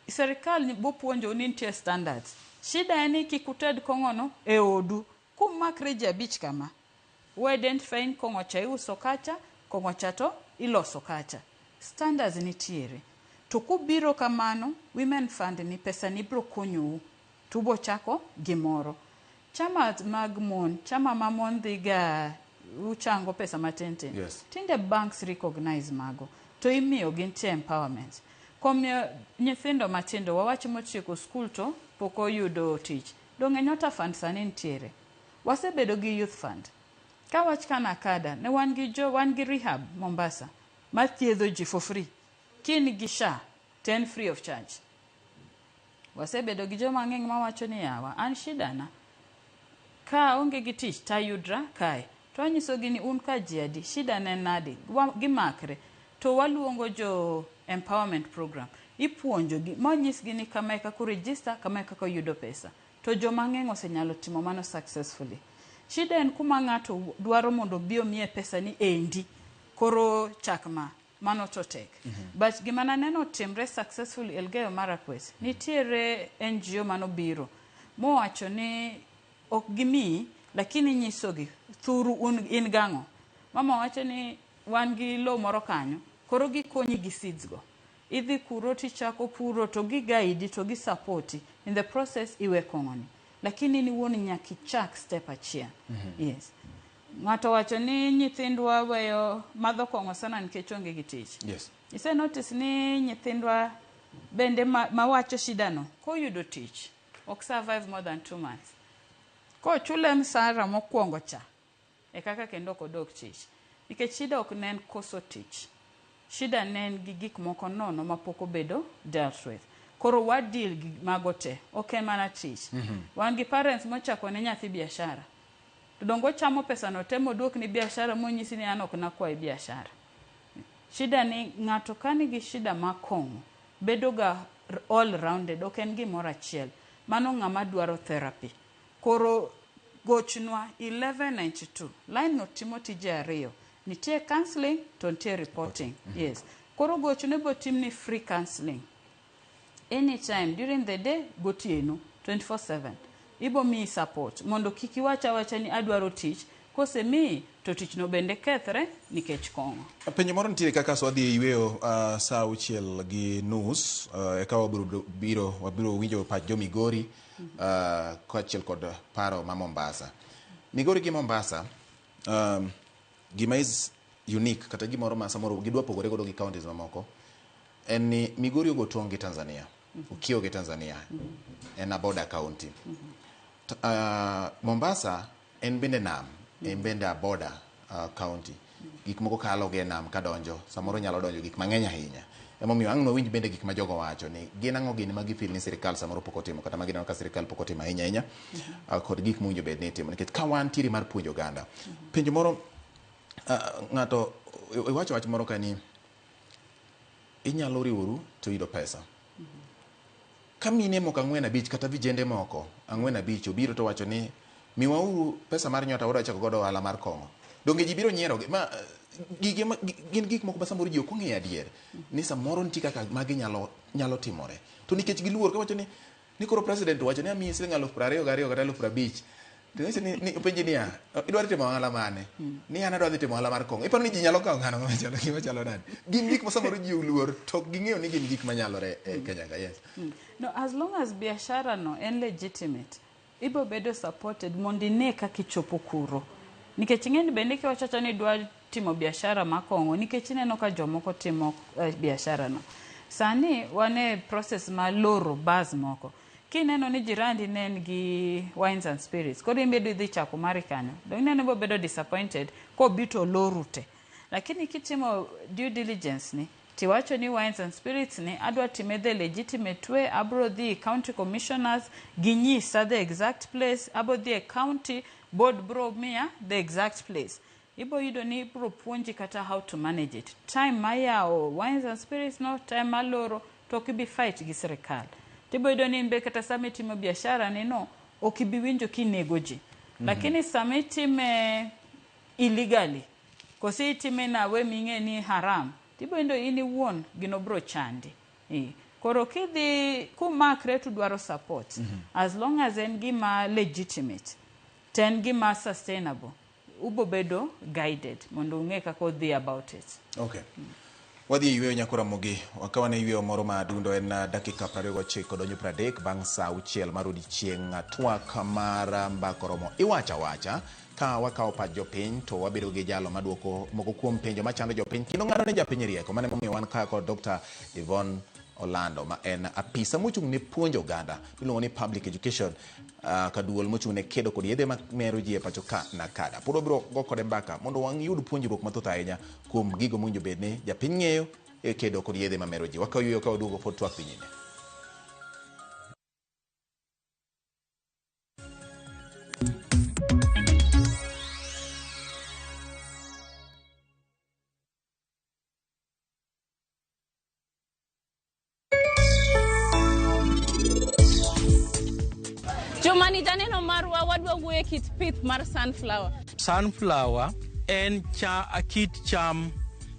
serikal bo puonjo ni nitie standards. Shida ni kikuted kong'ono e odu kumakre ji 5 kama. We identify kong'o cha iuso kacha, kong'o cha to iloso kacha. Standards nitiere. To kubiro kamano, women fund ni pesa ni bro konyo. Tubo chako gimoro. Chama mag mon, chama mamon dhiga uchango pesa matente. Yes. Tinde banks recognize mago. To imiyo gintie empowerment. Komyo nyithindo matindo wawacho motieko school to poko yudo tich. Donge nyota fund sani nitiere. Wasebedo gi youth fund. Ka wach kana kada, ne wan gi rehab Mombasa. Mathiedho ji for free. Kini gi SHA, 10 free of charge. Wasebedo gi joma ng'eng mawacho ni yawa, an shida na. Ka onge gi tich tayudra kae. To anyiso gi ni un ka jiadi, shida ne nadi, gimakre. To waluongo jo empowerment program. Ipuonjo gi, monyis gi ni kama eka ku register, kama eka yudo pesa. To joma ng'eng osenyalo timo mano successfully. Shida en kuma ng'ato dwaro mondo bio mie pesa ni endi. Koro chakma, mano to tek. But gima naneno timre successfully Elgeyo Marakwet, nitiere NGO mano biro. Mowacho ni ok gimi, lakini nyisogi, thuru in gang'o. Mama wacho ni wan gi lo moro kanyo, koro gikonyi gi seeds go. Idhi kuro tichako puro to guide to gi support. In the process iwe kong'oni. Lakini ni wuon nyaki chak step achiel. Yes. Ng'ato wacho ni nyithindwa weyo madho kong'o sana nikech onge gi tich. Yes. Ise notice ni nyithindwa bende mawacho shida no. Ko yudo tich. Ok survive more than 2 months. Ko chule msara mokwongo cha. e kaka kendo kodok tich. Nikech shida ok nen koso tich. Shida nen gi gik moko nono mapoko bedo dealt with. Koro what deal gi magote, ok mana tich. Wan gi parents mochako ne nyathi biashara. To dongo chamo pesa no temo duok ni biashara monyisi ni an ok nakwaye biashara. Shida ni ng'ato kanigi shida makong'o bedo ga all rounded, ok en gimoro achiel. Mano ng'ama dwaro therapy. Koro gochnwa 1192. Line no timo tije ariyo. Nitie counseling to nitie reporting. Yes. Koro gochne bo timni free counseling. Anytime during the day gotieno 24/7. Ibo mi support mondo kik iwacha ni adwaro tich kose mi to tich no bende kethre nikech kong'o. Penjo moro nitie kaka swadhi yweyo saa 6:30 eka wabiro winjo pach jo Migori koachiel kod paro ma Mombasa. Migori gi Mombasa gima is unique kata gimoro ma samoro gidwa pogore godo gi counties mamoko en ni Migori ogo tong' gi Tanzania. Ukio gi Tanzania en a border county. Mombasa en bende nam, en bende a border county. Gik moko kalo ge nam kadonjo, samoro nyalo donjo gik mang'eny ahinya. Emomiyo ang' no winj bende gik ma jogo wacho ni gin ang'o gini ma gifil ni sirikal samoro pok otimo kata ma gineno ka sirikal pok otimo ahinya kod gik mwinjo bed ni timo nikech ka wan tiri mar puonjo oganda. Penjo moro ng'ato iwacho wach moro ka ni inyalo riworu to yudo pesa. Kamine moko 4-5 kata vijende moko 4-5 obiro to wacho ni miwauru pesa mar nyota wadwa chako godo ohala mar kong'o. Donge ji biro nyiero ma gin gik moko samoro ji ok ong'eyo adier ni samoro nitie kaka magi nyalo timore. To nikech giluor ka wacho ni koro president wacho ni amiyi siling 22,000 kata 50,000. To ni penji niya, idwaro timo ohala mane? Ni an adwaro timo ohala mar kong'o. Iparo ni ji nyalo kawo ng'ano gima chalo nade? Gin gik ma samoro ji oluor to ging'eyo ni gin gik manyalore e Kenya ka. Yes. No, as long as biashara no en legitimate, ibo bedo supported mondo ine kaka ichopo kuro. Nikech ng'eni bende kiwacho ni dwa timo biashara makong'o nikech ineno ka jomoko timo biashara no. Sani wane process ma loro baz moko. Kineno ni jirandi nen gi wines and spirits, koro imbedo idhi chako mari kanyo. Dong nene bo bedo disappointed ko bito lorute. Lakini kitimo due diligence ni tiwacho ni wines and spirits ni adwa time the legitimate way, abro dhi county commissioners ginyisa the exact place, abo dhi county board bro mia the exact place. Ibo yudo ni bro puonji kata how to manage it. Time mayao wines and spirits no, time maloro to kibi fight gi serikal. Tibo yudo ni mbe kata samiti mo biashara ni no, okibi winjo ki negoji. Lakini samiti me illegally, kosi itime na we minge ni haram. Tibo endo ini won gino bro chandi. Koro kidhi kumakre tu dwaro support. As long as en gima legitimate, ten gima sustainable, ubo bedo guided. Mondo unge kako dhi about it. Okay. Wadhi yweyo nyakora mogi. Wakawa na yweyo moro madundo en dakika 29 donyo 30 bang' saa 6 mar odiechieng' twak mar mbakoromo. Iwacha wacha ka wakawo pach jopiny to wabedo gi jalo maduoko moko kuom penjo machando jopiny kendo ng'ado ne japiny rieko. Mane momiyo wan ka kod Dr. Yvonne Orlando ma en apisa mochung' ne puonjo oganda miluongo ni public education kaduol mochung' ne kedo kod yedhe mamero ji e pacho ka na kada. Pod wabiro go kode mbaka mondo wang' yud puonjruok mathoth ahinya kuom gigo mowinjo bed ni japiny ng'eyo e kedo kod yedhe mamero ji. Wakaw yweyo ka waduogo pod twak dhi nyime. Jomani janeno marwa wadwa wuoye kit pith mar sunflower. Sunflower en kit cham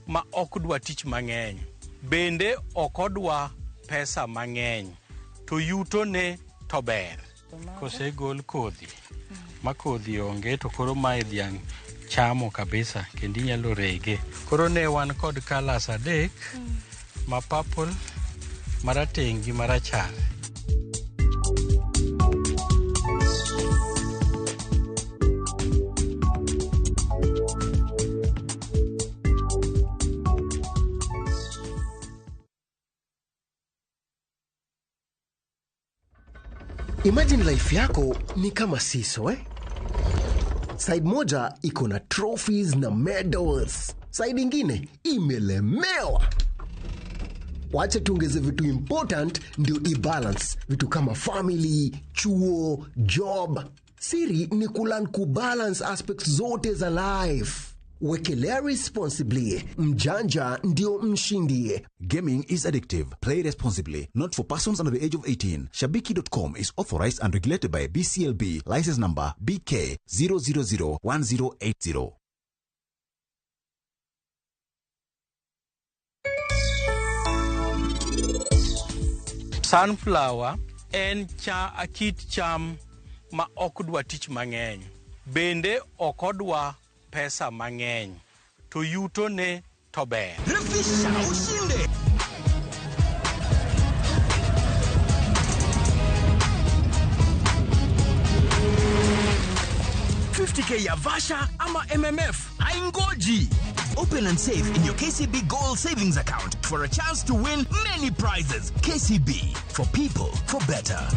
ma ok dwa tich mang'eny. Bende ok odwa pesa mang'eny. To yuto ne to ber. Kosegol kodhi. Ma kodhi onge to koro mae dhiang' chamo kabisa kendo inyalo rege. Koro ne wan kod colors 3 ma purple, marateng' gi marachar. Imagine life yako ni kama siso Side moja iko na trophies na medals. Side ingine imelemewa. Wacha tuongeze vitu important ndio i-balance. Vitu kama family, chuo, job. Siri ni kulan kubalance aspects zote za life. Wekelea responsibly. Mjanja ndio mshindie. Gaming is addictive. Play responsibly. Not for persons under the age of 18. Shabiki.com is authorized and regulated by BCLB. License number BK 0001080. Sunflower en kit cham ma okdwa tich mang'eny. Bende okodwa pesa mang'eny. To yuto ne to ber. Refisha ushinde. 50K ya Vasha ama MMF haingoji. Open and save in your KCB Gold Savings Account for a chance to win many prizes. KCB, for people, for better.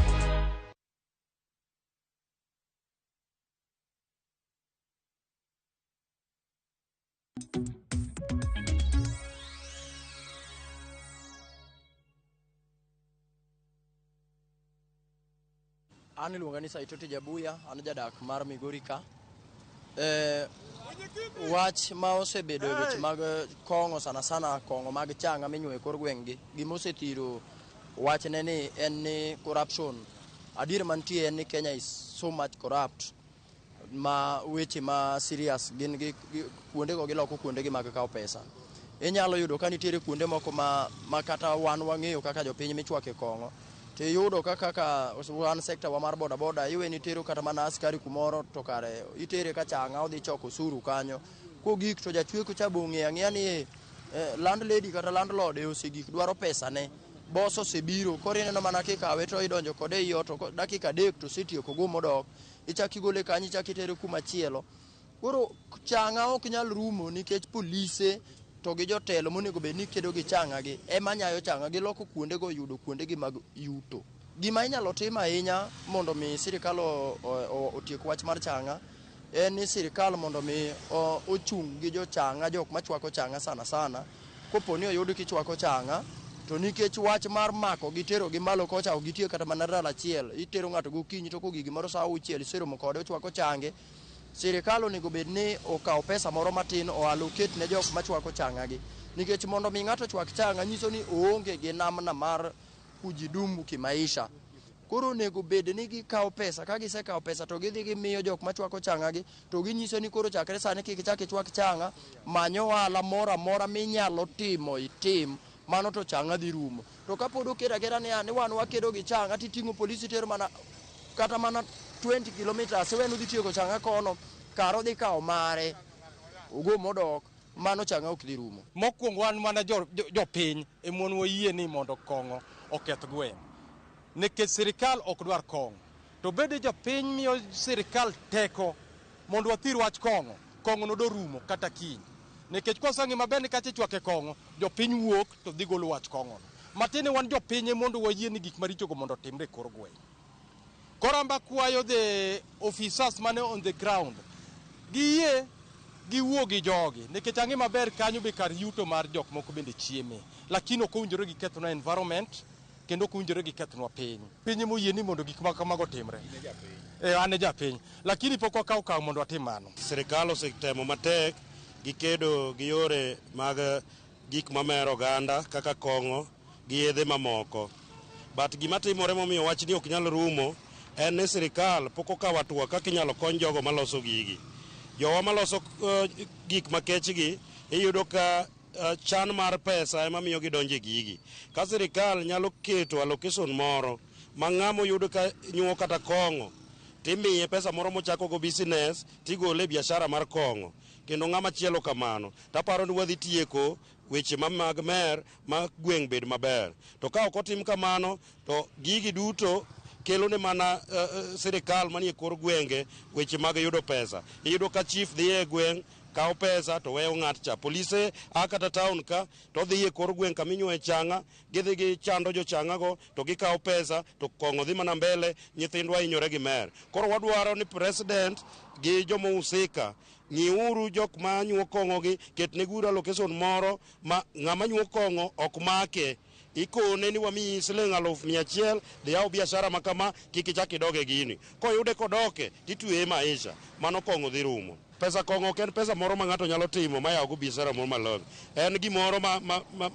Ani luonga ni Saitoti Jabuya, an jadak mar Migori ka. Wach ma osebedo e weche mag kong'o sana kong'o mag changa minyuo e kor gweng'gi. Gima osethiro wachne ni en ni corruption. Adier mantie en ni Kenya is so much corrupt. Ma weche ma serious gin gi kuondego giloko kuondegi mag kawo pesa. Inyalo yudo ka nitiere kuonde moko ma kata wan wang'eyo kaka jopiny michwake kong'o. Te yudo kaka wan sekta wa mar boda boda iwe nitero kata mana askari kumoro to kare itere ka changa odhi choko suru kanyo kogik to jachweko cha bong'e ang'eya ni landlady kata landlord e osegik dwaro pesa ne boss osebiro koro ineno mana kikawe to idonjo kode iyo to dakika 3 to setieko go modok ichaki gole kanyo ichaki tere kuma chielo koro changa ok nyal rumo nikech polise to gi jotelo monego bed ni kedo gi changa gi ema nyayo changa gi loko kuonde go yudo kuonde gi mag yuto. Gima inyalo tim ahinya mondo mi sirikal otiek wach mar changa en ni sirikal mondo mi ochung gi jo changa jok machwako changa sana kopo ni oyud kichwako changa to nikech wach mar mako gitero gi malo kocha gitie kata mana dala achiel itero ng'ato gokinyi to kogigi moro saa 6 iseromo kode ochwako change. Sirikal onego bed ni okawo pesa moro matin o allocate ne jok machwako changa gi nikech mondo mi ng'ato chwak changa nyiso ni oonge gi namna mar kujidumu kimaisha. Koro onego bed ni gikawo pesa, ka gisekawo pesa to gidhi gimiyo jok machwako changa gi to ginyiso ni koro chakre sani kik chak ichwak changa, manyo ohala moro amora minyalo timo itim, mano to changa dhi rumo. To kapod okeda keda ni wan wakedo gi changa titing'o polisi tero mana kata mana 20 kilometers wenu dhi tieko changa kono karo dhi kawo mare ugo modok mano changa ok dhi rumo. Mokwongo wan mana jopiny e mon wayie ni mondo kong'o oketh gweng'. Nikech sirikal ok dwar kong'o. To bede jopiny miyo sirikal teko mondo wathir wach kong'o. Kong'o nodo rumo kata kiny. Nikech kwasang'i maber ni kacha chwake kong'o, jopiny wuok to dhi golo wach kong'o. Matine wan jopiny mondo wayie ni gik maricho go mondo timre kor gweng'. Koramba kwayo the officers mane on the ground giye giwuo gi jogi nikech ang'e maber kanyo be kar yuto mar jok moko bende chieme lakini ok owinjore gi kethno environment kendo ok owinjore gi kethno piny moyie ni mondo gik ma kamago timre ane japiny lakini pok wakawo mondo watim mano. Sirikal osetemo matek gikedo gi yore mag gik mamero oganda kaka kong'o gi yedhe mamoko but gima timore momiyo wach ni ok nyal rumo en ni sirikal pok okawo atua kaka inyalo kony jogo maloso gigi. Jowa maloso gik makechgi iyudo ka chan mar pesa ema miyo gidonje gigi. Ka sirikal nyalo keto allocation moro ma ng'amo yudo ka nyuo kata kong'o timiye pesa moro mochako go business tigole biashara mar kong'o kendo ng'ama chielo kamano taparo ni wadhi tieko weche mag mer ma gweng' bed maber. To ka ok otim kamano to gigi duto kelo ne mana sirikal manie kor gwenge weche mag yudo pesa. Iyudo ka chief dhi e gweng' kawo pesa to weyo ng'at cha. Polise kata town ka to dhi e kor gweng' kaminywe changa, gidhi gi chando jo changa go to gikawo pesa to kong'o dhi mana mbele, nyithindwa hinyore gi mer. Koro wadwaro ni president gi jomo usika ng'iuru jok ma nyuo kong'o gi, ketnegi location moro ma ng'ama nyuo kong'o ok make, ikone ni wamiyi siling 100,000 dhi yaw biashara makama, kik ichak idoge gini. Koyude kodoke titweye maisha, mano kong'o dhi rumo. Pesa kong'o ok en pesa moro ma ng'ato nyalo timo ma yaw go biashara moro malong'o. En gimoro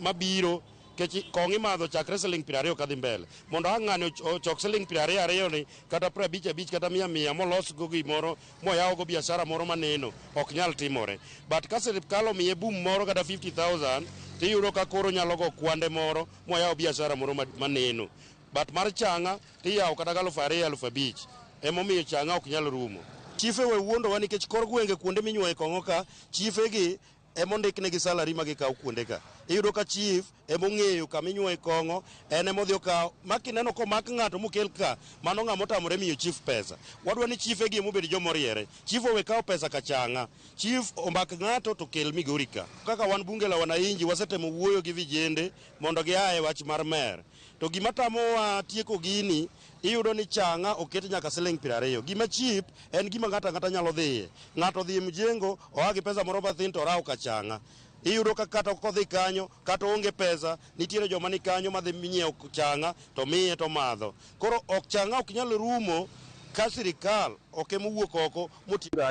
mabiro kech kong'o imadho chakre siling 20 kadhi mbele. Mondo ng'ani ochok siling 20 ni kata 55 kata 100 molos go gimoro moyaw go biashara moro maneno ok nyal timore. But ka sirkal omiye boom moro kata 50,000 tiyudo ka koro nyalo go kwande moro moyaw biashara moro maneno. But mar changa tiyaw kata 2,000-5,000 emomiyo changa ok nyal rumo. Chife we wuondowa nikech kor gwenge kuonde minyuoye kong'o ka, chife gi emondiknegi salary ma gikaw kuonde ka. Iyudo ka chief emong'eyo kaminyuoye kong'o, en emodhi okaw. Makineno komak ng'ato mokel ka, mano ng'ama otamore miyo chief pesa. Wadwa ni chife gi emobed jomoriere. Chief owe kaw pesa ka changa. Chief omak ng'ato to kel migori ka. Kaka wan bunge la wananchi wasetemo wuoyo gi vijende mondo giaye wach mar mer. To gima tamowa tieko gini, iyudo ni changa oket nyaka siling 20. Gima cheap en gima ng'ata nyalo dhiye. Ng'ato dhi mjengo oa gi pesa moro mathin to raw ka changa. Iyudo ka kata kodhi kanyo kata onge pesa, nitiere joma ni kanyo madhi nyiewo changa to miye to madho. Koro changa ok nyal rumo ka sirikal ok emowuok oko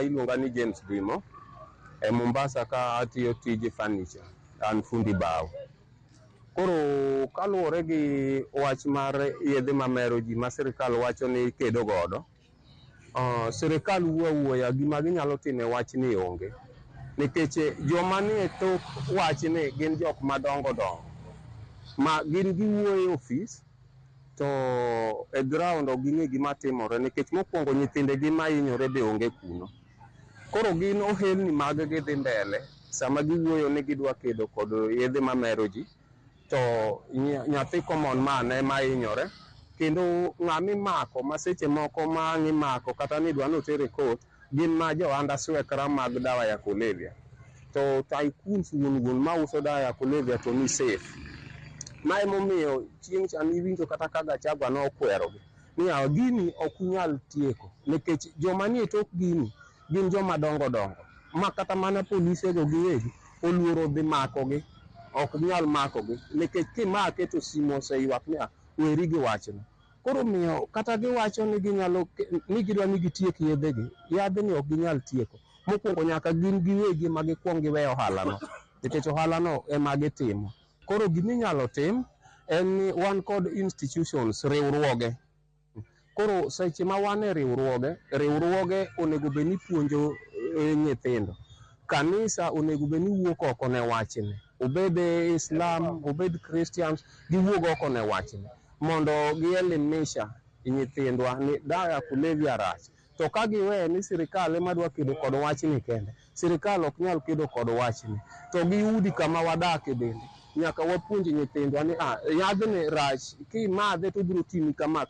iluonga ni James Dimo e Mombasa ka atiyo tije furniture, an fundi bao. Koro kaluwore gi wach mar yedhe mamero ji ma sirikal wacho ni kedo godo, sirikal wuoya gima ginyalo timo e wach ni onge, nikech joma ni e tok wach ni gin jok madongo ma gin giwuoyo e ofis to e ground ok ging'e gima timore, nikech mokwongo nyithindegi ma hinyore be onge kuno. Koro gin ohelni mag gidhi mbele sama giwuoyo ni gidwa kedo kod yedhe mamero ji, to nyathi common man ema hinyore, kendo ng'ami mako ma seche moko ma ng'i mako kata ni dwa notere court gin ma johanda swekra mag dawa ya kulevya. To tycoons wuon ma uso dawa ya kulevya to ni safe. Ma emomiyo chieng' cha niwinjo kata ka Gachagua nokwerogi ni gini ok unyal tieko, nikech joma nie tok gini gin joma dongo ma kata mana polise go giwegi oluoro dhi makogi, ok nyal makogi, nikech kimake to simo oseywak ni weri gi wachno. Koro miyo kata giwacho ni ginyalo ni gidwa ni gitiek yedhegi, yadhni ok ginyal tieko. Mokwongo nyaka gin giwegi ma gikwong giweyo ohalano, nikech ohalano ema gitimo. Koro giminyalo tim en ni wan kod institutions, riwruoge. Koro seche ma wan e riwruoge onego bed ni puonjo nyithindo. Kanisa onego bed ni wuok oko ne wachni, obed Islam, obed Christians, giwuog oko ne wachni mondo gielimisha nyithindwa ni dawa ya kulevya rach. To ka giwe ni sirikal ema dwa kedo kod wachni kende, sirikal ok nyal kedo kod wachni. To gi udi kama wadake bende nyaka wapuonj nyithindwa ni yadhni rach, kimadhe to biro timi kama.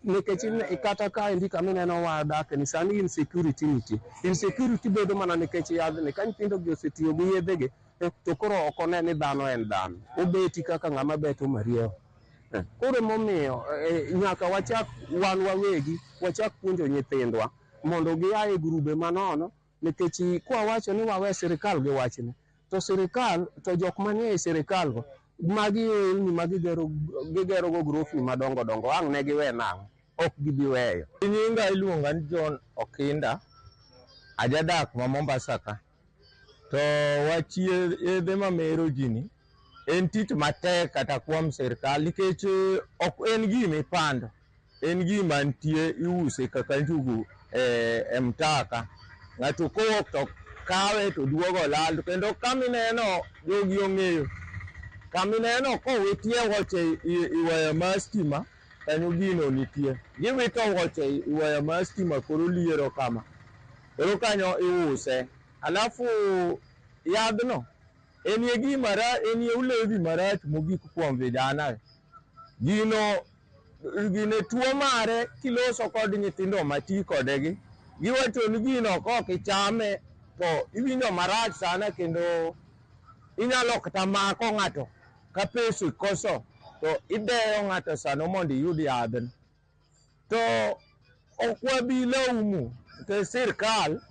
Nikech kata ka endi kama ineno wadake ni sani insecurity nitie. Insecurity bedo mana nikech yadhni. Ka nyithindo gi osetiyo gi yedhegi to koro ok one ni dhano en dhano, obeti kaka ng'ama beto mariewa. Koro emomiyo nyaka wachak wan wawegi wachak puonjo nyithindwa mondo gia e grube manono, nikech kwawacho ni wawe sirikal gi wachni, to sirikal to jok manie e sirikal go magi ni magigero go grofni madongo ang' ne giwe nang'o, ok gibi weyo. Nyinga iluonga ni John Okinda, ajadak ma Mombasa ka. To wach yedhe mamero ji ni en tich matek kata kuom sirikal, nikech ok en gima ipando, en gima nitie iuse kaka njugu e mtaka. Ng'ato kowuok to kawe to duogo lal, kendo kamineno jogi ong'eyo, kamineno kowitie woche iwaya mar stima kanyo gino nitie, giwito woche iwaya mar stima koro liero kama, koro kanyo iuse. Alafu yadhno en ulevi marach mogik kuom vijana. Gine tuo mare kiloso kod nyithindo mati kodegi giwacho ni gino kok ichame to iwinjo marach sana kendo inyalo kata mako ng'ato ka pesa koso to ideyo ng'ato sano mondo iyud yadhno. To ok wabi laumu to sirkal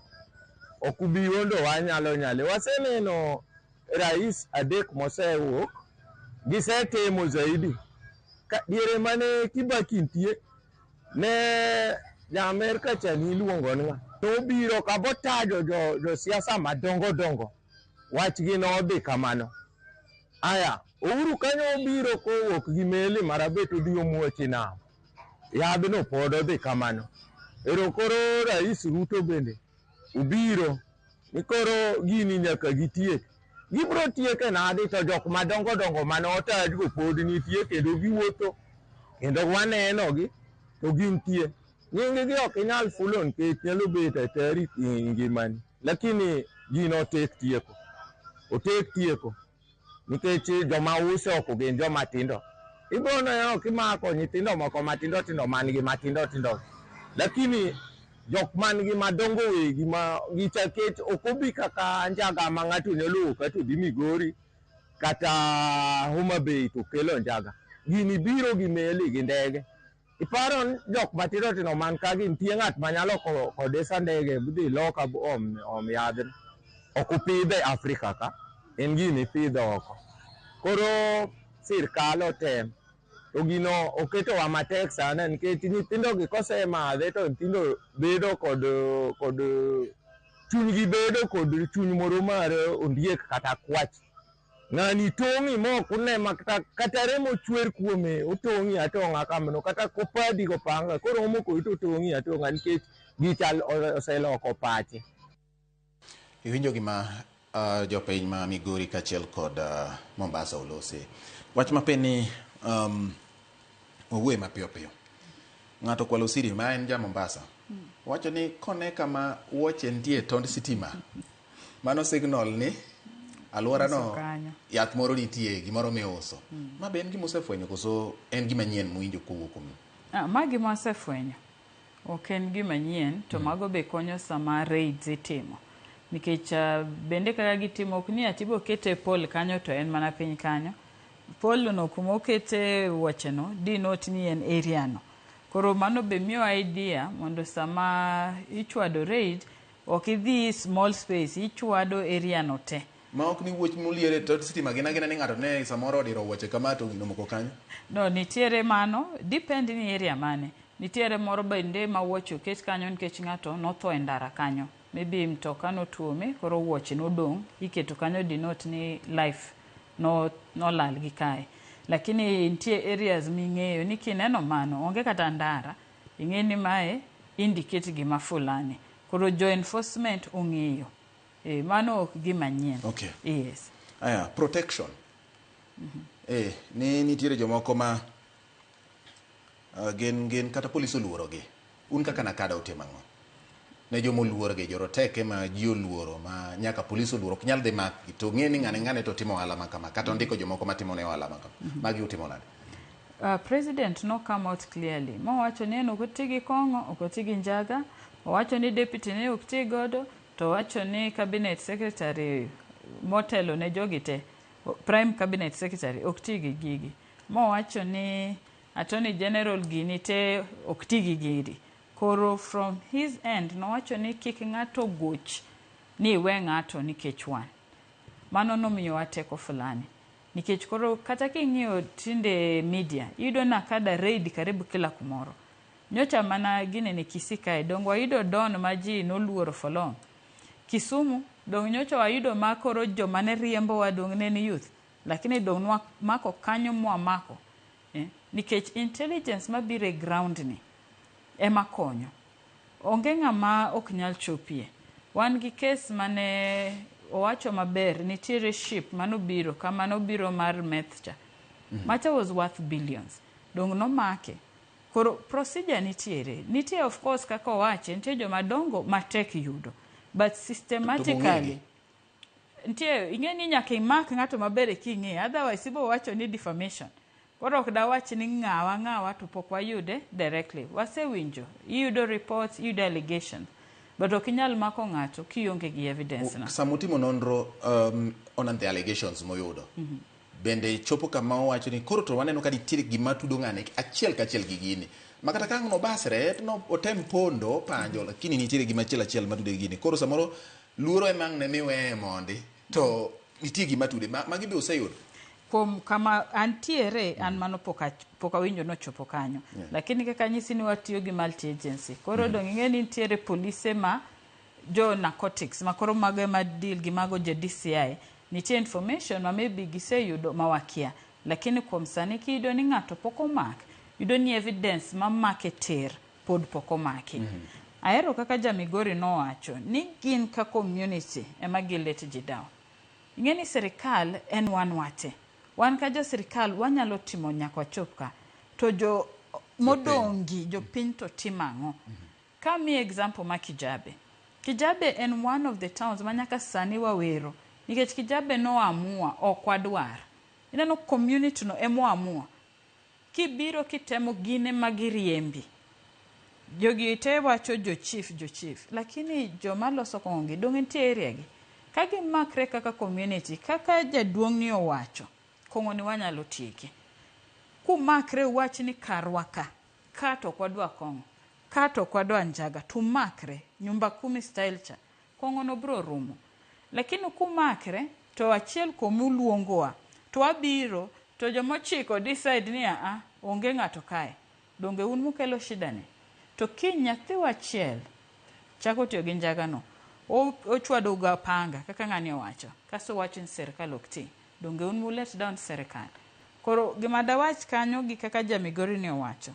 ok ubi wondo wanyalo waseneno rais adek mosewuok gisetimo zaidi diere mane Kibaki nitie ne ja Amerika cha niluongo nga to biro ka botajo jo siasa madongo wachgi nodhi kamano. Aya Uhuru kanyo biro kowuok gi meli marabet odhi omuochi nam yadhno pod odhi kamano. Ero koro rais Ruto bende ubiro ni koro gini nyaka gitiek. Gibro tieke nadi to jok madongo mane otajgo pod nitie kendo giwuotho kendo wanenogi to gintie. Nying gi ok inyal fulo nikech nyalo bet e tarik ngimani, lakini gino otek tieko nikech joma uso ok gin joma tindo. Ibro neno kimako nyithindo moko matindo man gi matindo, lakini jok man gi madongo wegi ma gichakech ok obi kaka njaga ma ng'ato nyalo kata dhi Migori kata Homa Bay to kelo njaga. Gini biro gi meli gi ndege. Iparo jok matindo man ka gintie ng'at manyalo kodesa ndege budhi loka om yadhno. Ok upidhe Afrika ka, en gini pidho oko. Koro sirkal otem to gino oketowa matek sana nikech nyithindogi kosemadhe to nyithindo bedo kod chunygi bedo kod chuny moro mar ondiek kata kwach. Ng'ani tong'i mok une kata remo chwer kuome otong'i atong'a kamano kata kopadi kopanga koro omoko ito tong'i atong'a nikech gichal oseloko pache. Iwinjo gima jopiny ma Migori kachiel kod Mombasa olose. Wach mapeni owuoye mapiyo. Ng'ato kwalo siri ma en ja Mombasa. Wacho ni kone kama wuoche nitie tond sitima. Mano signal ni alwora no yath moro nitie gimoro miuso. Ma be en gima osefwenyo koso en gima nyien muwinjo kowuok kuom. Ma gima osefwenyo. Ok en gima nyien to mago be konyo sama raids itimo. Nikech bende kaka gitimo ok ni atibo kete pol kanyo to en mana piny kanyo. Pol no kuma okete wuoche no dinot ni en area no. Koro mano be miyo idea mondo sama ichwado raid ok idhi small space ichwado area no te. Ma ok ni wuoch muliere to sitima gina ni ng'ato ne samoro odiro wuoche kama to gino moko kanyo. No nitiere mano depend ni area mane. Nitiere moro bende ma wuoche oket kanyo nikech ng'ato notho e ndara kanyo. Maybe mtoka notuome koro wuoche nodong' iketo kanyo dinot ni life no lal gi kae. Lakini nitie areas ming'eyo ni kineno mano onge kata ndara ing'e ni mae indicate gima fulani. Koro jo enforcement ong'eyo. Mano ok gima nyien. Okay. Yes. Aya, protection. Ni nitiere jomoko ma gen kata polis oluorogi. Un kaka Nakada utimang'o? Ne jomo oluorogi joroteke ma ji oluoro ma nyaka polis oluoro ok nyal dhi makgi to ng'e ni ng'ane to timo ohala ma kama kata ndiko jomoko matimo ne ohala ma kama. Magi utimo nade? President no come out clearly. Mowacho ni en ok oti gi kong'o, ok oti gi njaga. Owacho ni deputy ne ok ti godo. To wacho ni cabinet secretary motelo ne jogi te prime cabinet secretary ok ti gi gigi. Mo wacho ni attorney general gini te ok ti gi giri. Koro from his end no wacho ni kik ng'ato goch ni we ng'ato nikech wan. Mano nomiyo wateko fulani. Nikech koro kata king'iyo tinde media iyudo Nakada raid karibu kila kumoro. Nyocha mana gine ni Kisika dongo wayudo don ma ji noluoro for long. Kisumu dong nyocha wayudo makoro joma ne riembo wadong ne ni youth lakini dong mako kanyo mako nikech intelligence mabire ground ni ema konyo onge ng'ama ok nyal chopie. Wan gi case mane owacho maber nitiere ship manobiro kama nobiro mar methcha macha was worth billions dong no make. Koro procedure nitie of course kaka owache nitie joma dongo matek yudo but systematically nitie ing'eni nyaka imak ng'ato maber king'e otherwise ibo wacho ni defamation. Koro ok dawach ni ng'awa to pok wayude directly. Wasewinjo iyudo reports iyudo allegations but okinyal mako ng'ato kionge gi evidence na. Samutimo nonro on the allegations moyudo. Bende chopo kama owacho ni koro to waneno ka nitiere gima tudo ng'ane achiel kachiel gi gini. Makata ka ng'no basre no otem pondo panjo lakini nitiere gima achiel matude gi gini. Koro samoro luoro emang ne miwe mondi to nitie gima tude magi be oseyudo. Kuom kama antiere an mano poka winjo no chopo kanyo. Lakini kaka nyisi ni watiyo gi multi agency. Koro dong ing'e ni nitiere polise ma jo narcotics ma koro mago ma deal gi mago je DCI. Nitie information ma maybe giseyudo mawakia. Lakini kuom sani kiyudo ni ng'ato poko mak, yudo ni evidence ma marketer pod poko maki. Ahero kaka Jamigori no wacho ni gin ka community ema gilet ji down. Ing'e ni serikal en wan wate. Wan ka jo serikal wanyalo timo nyaka chopka to jo modongi jo piny to timango. Kami example ma Kijabe. Kijabe en one of the towns manyaka sani wawero. Nikech Kijabe no amua okwadwar. Ineno community no emo amua. Kibiro kitemo gine magiriembi. Jogi te wacho jo chief. Lakini jo maloso kongi donge ntie area gi. Kagi makre kaka community kaka jaduong' ni owacho. Kongo ni wanyalo tieke. Kumakre wach ni karwaka. Kato kwadwa Kongo. Kato kwadwa Njaga. Tumakre. Nyumba 10 style cha. Kongo no bro rumo. Lakini kumakre to achiel komu luongowa. To abiro to jomochiko decide ni onge ng'ato kae. Donge un mukelo shida ni. To kinyathi wachiel chako tiyo gi Njaga no. Ochwado ga panga kaka ng'ani owacho. Kaso wacho ni serikal okti. Donge un let down serikal. Koro gima dawach kanyo gi kaka Jamigori ni owacho.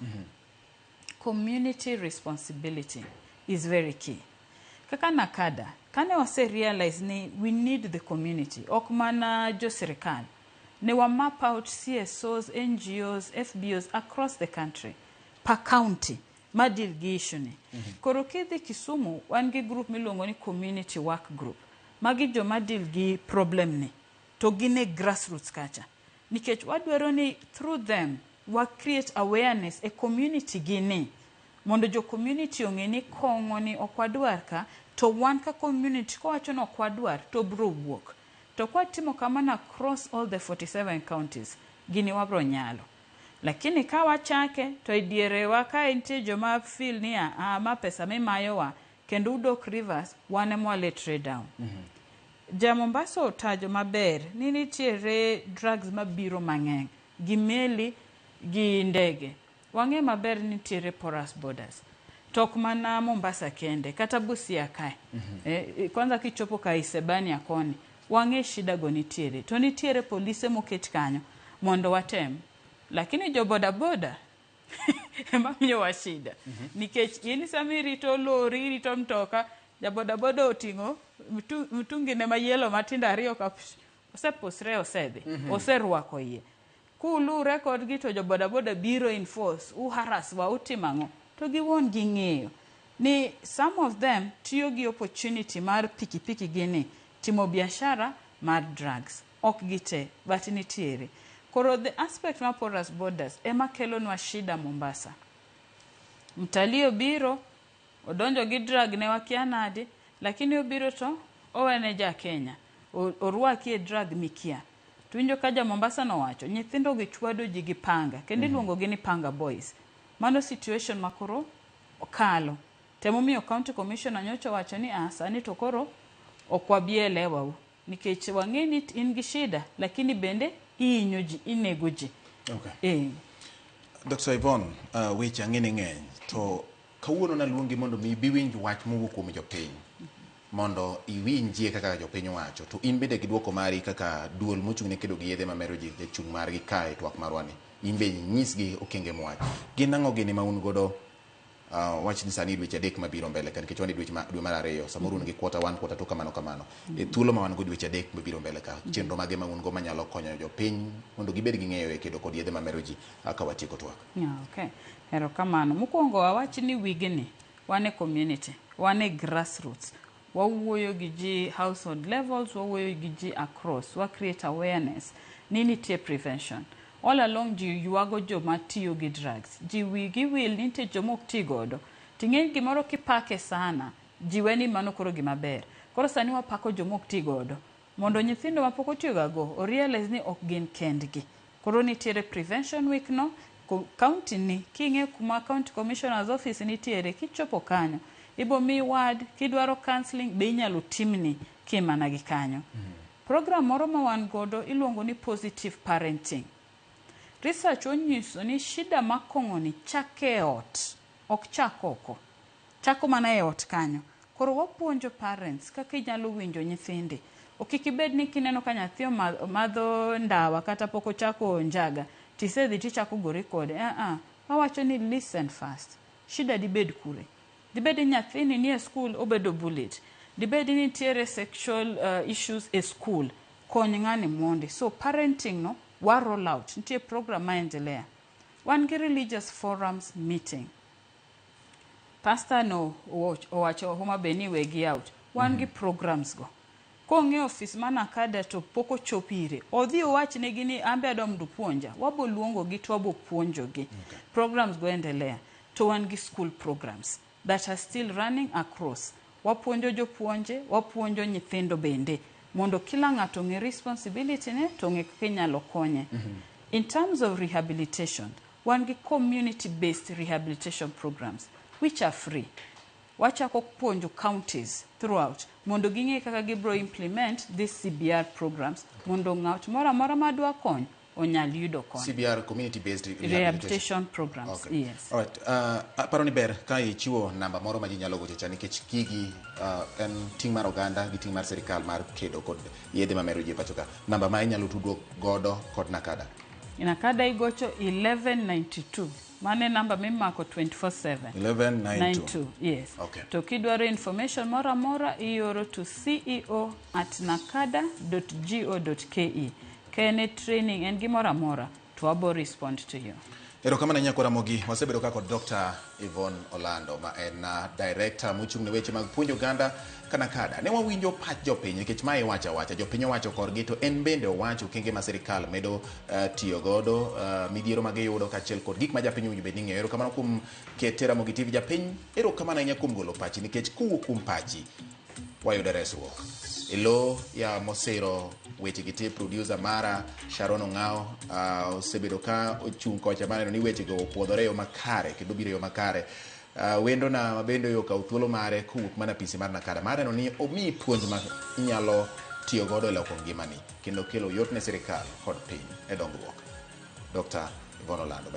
Community responsibility is very key. Kaka Nakada, kane wase realize ni we need the community. Ok mana jo serikal. Ne wa map out CSOs, NGOs, FBOs across the country. Per county. Madil gi issue ni. Koro kidhi Kisumu, wan gi group miluongo ni community work group. Magi jo madil gi problem ni. To gine grassroots kacha. Nikech wadwaro ni through them, we create awareness a community gini. Mondo jo community ong'e ni Kongo ni okwadwar ka, to wan ka community ko wacho no okwadwar to bro wuok. To kwa timo kamana across all the 47 counties, gini wabro nyalo. Lakini ka wachake, to idiere waka intie joma feel ni ma pesa mimayowa, kendo udok Rivers, wane mwale trade down. Ja Mombasa otajo maber ni nitiere drugs mabiro mang'eny gi meli gi ndege. Wang'e maber nitiere porous borders. Tok mana Mombasa kende kata Busia kae. Kwanza kichopo ka Isebania koni wang'e shida go nitiere. To nitiere polise moket kanyo mondo watem. Lakini jo boda ema miyo wa shida. Nikech yeni samiri to lori rito mtoka ja boda otingo mtungi ne mayelo matinda ariyo ka oseposre osedhi oserwako iye kulu record gi to jo boda biro in force harass wa utimango to giwon ging'eyo ni some of them tiyo gi opportunity mar pikipiki gini timo biashara mar drugs ok gite but nitiere. Koro the aspect ma porous borders ema kelo nwa shida Mombasa. Mtalio biro odonjo gi drug ne wakia nade, lakini obiro to owene ja Kenya. Orwaki drug mikia. Tuinjo kaja Mombasa no wacho, nyithindo gichwado ji gi panga, kendo iluongo gi ni panga boys. Mano situation makoro okalo. Temo miyo county commissioner nyocha wacho ni sani to koro okwabielewa. Nikech wang'e ni in gi shida, lakini bende iinyo ji, inego ji. Okay. Dr. Yvonne, weche ang'ene ng'eny to kawuono naluongi mondo mi biwinj wach mowuok kuom jopiny mondo iwinjie kaka jopiny wacho to in bende giduoko mari kaka duol mochung'ne kedo gi yedhe mamero ji jachung' margi kae twak marwani in be nyisgi okenge mwach gin ang'o gini ma un godo wach ni sani dweche adek mabiro mbele ka nikech wan dwe mar ariyo samoro un gi quarter 1 quarter 2 kamano e thuolo ma wan go dweche adek mabiro mbele ka chenro mage ma un go manyalo konyo jopiny mondo gibed gi ng'eyo e kedo kod yedhe mamero ji aka watieko twak. Okay. Hero kamano. Mokwongo wawachi ni wigni wane community, wane grassroots. Wawuoyo gi ji household levels, wawuoyo gi ji across, wa create awareness. Nini tie prevention. All along ji yuago jo matiyo gi drugs. Ji wigi will nite jo mok ti godo. Ting'e gimoro kipake sana. jiweni mano koro gima ber. Koro sani wapako jomok ti godo mondo nyithindo mapok otiyoga go o realize ni ok gin kendgi. Koro nitiere prevention week no county ni kinge kuma county commissioner's office nitiere kichopo kanyo ibo mi ward kidwaro counseling be inyalo timni kimana gi kanyo. Program moro ma wan godo iluongo ni positive parenting. Research onyiso ni shida makong'o ni chake ot, ok chakoko. Chako mana e ot kanyo. Koro wapuonjo parents kaka inyalo winjo nyithindi. Okikibed ni kineno ka nyathi madho ndawa kata poko chako njaga, tisedhi tichako gore kode. Wawacho ni listen first. Shida dibed kure. Dibed nyathini ni e school obedo bullied. Dibed ni tiere sexual issues e school. Kony ng'ani mondi. So parenting no, wa roll out. Ntie program maendelea. Wan gi religious forums meeting. Pastor no owacho Homa Bay ni wegi out. Wan gi programs go. Konge office mana kada to poko chopire. Odhi owachnegi ni ambe adom du puonja. Wabo luongo gi to wabo puonjo gi. Programs go endelea. To wan gi school programs that are still running across. Wapuonjo jopuonje, wapuonjo nyithindo bende. Mondo kila ng'ato nge responsibility ne to nge kenyalo konye. In terms of rehabilitation, wan gi community-based rehabilitation programs which are free. Wachako puonjo counties throughout. Mondo ginge kaka gibro implement this CBR programs. Mondo ng'at mora madwa kony onyal yudo kony. CBR community-based rehabilitation programs. Okay. Yes. All right. Paroni ber ka ichiwo namba moro ma ji nyalo gocho chani nikech gigi en ting mar oganda gi ting mar sirikal mar kedo kod yedhe mamero ji pachoka. Namba ma inyalo tudruok godo kod Nakada. Nakada igocho 1192. Mane namba mimako 24/7. 1192. Yes. Okay. To kidwaro information mora ioro to ceo@nakada.go.ke. Kene training en gimora to abo respond to you. Erokamano nyakora mogi wasebedo kako Dr. Yvonne Orlando ma en director mochung' ne weche mag puonjo oganda Nakada. Ne wawinjo pach jopiny nikech mae wacha jopiny owacho korgi to en bende owacho kenge ma sirikal medo tiyo godo midhiero mag yudo kaachiel kod gik ma japiny owinjo bed ni ng'eyo. Erokamano kuom ketera mogi TV japiny. Erokamano ahinya kuom golo pachi nikech kuwuok kuom pachi wayudo resruok. Elo ya mosero weche gite producer mara Sharon Ong'ao osebedo ka ochung' kocha maneno ni weche go opuodhore yo makare kendo biro yo makare. Wendo na mabendo yo ka uthuolo mare kuwuok mana pisi mar Nakada maneno ni omi puonj ma inyalo tiyo godo e loko ngimani kendo kelo yot ne sirikal kod piny e dongruok. Dr. Yvonne Orlando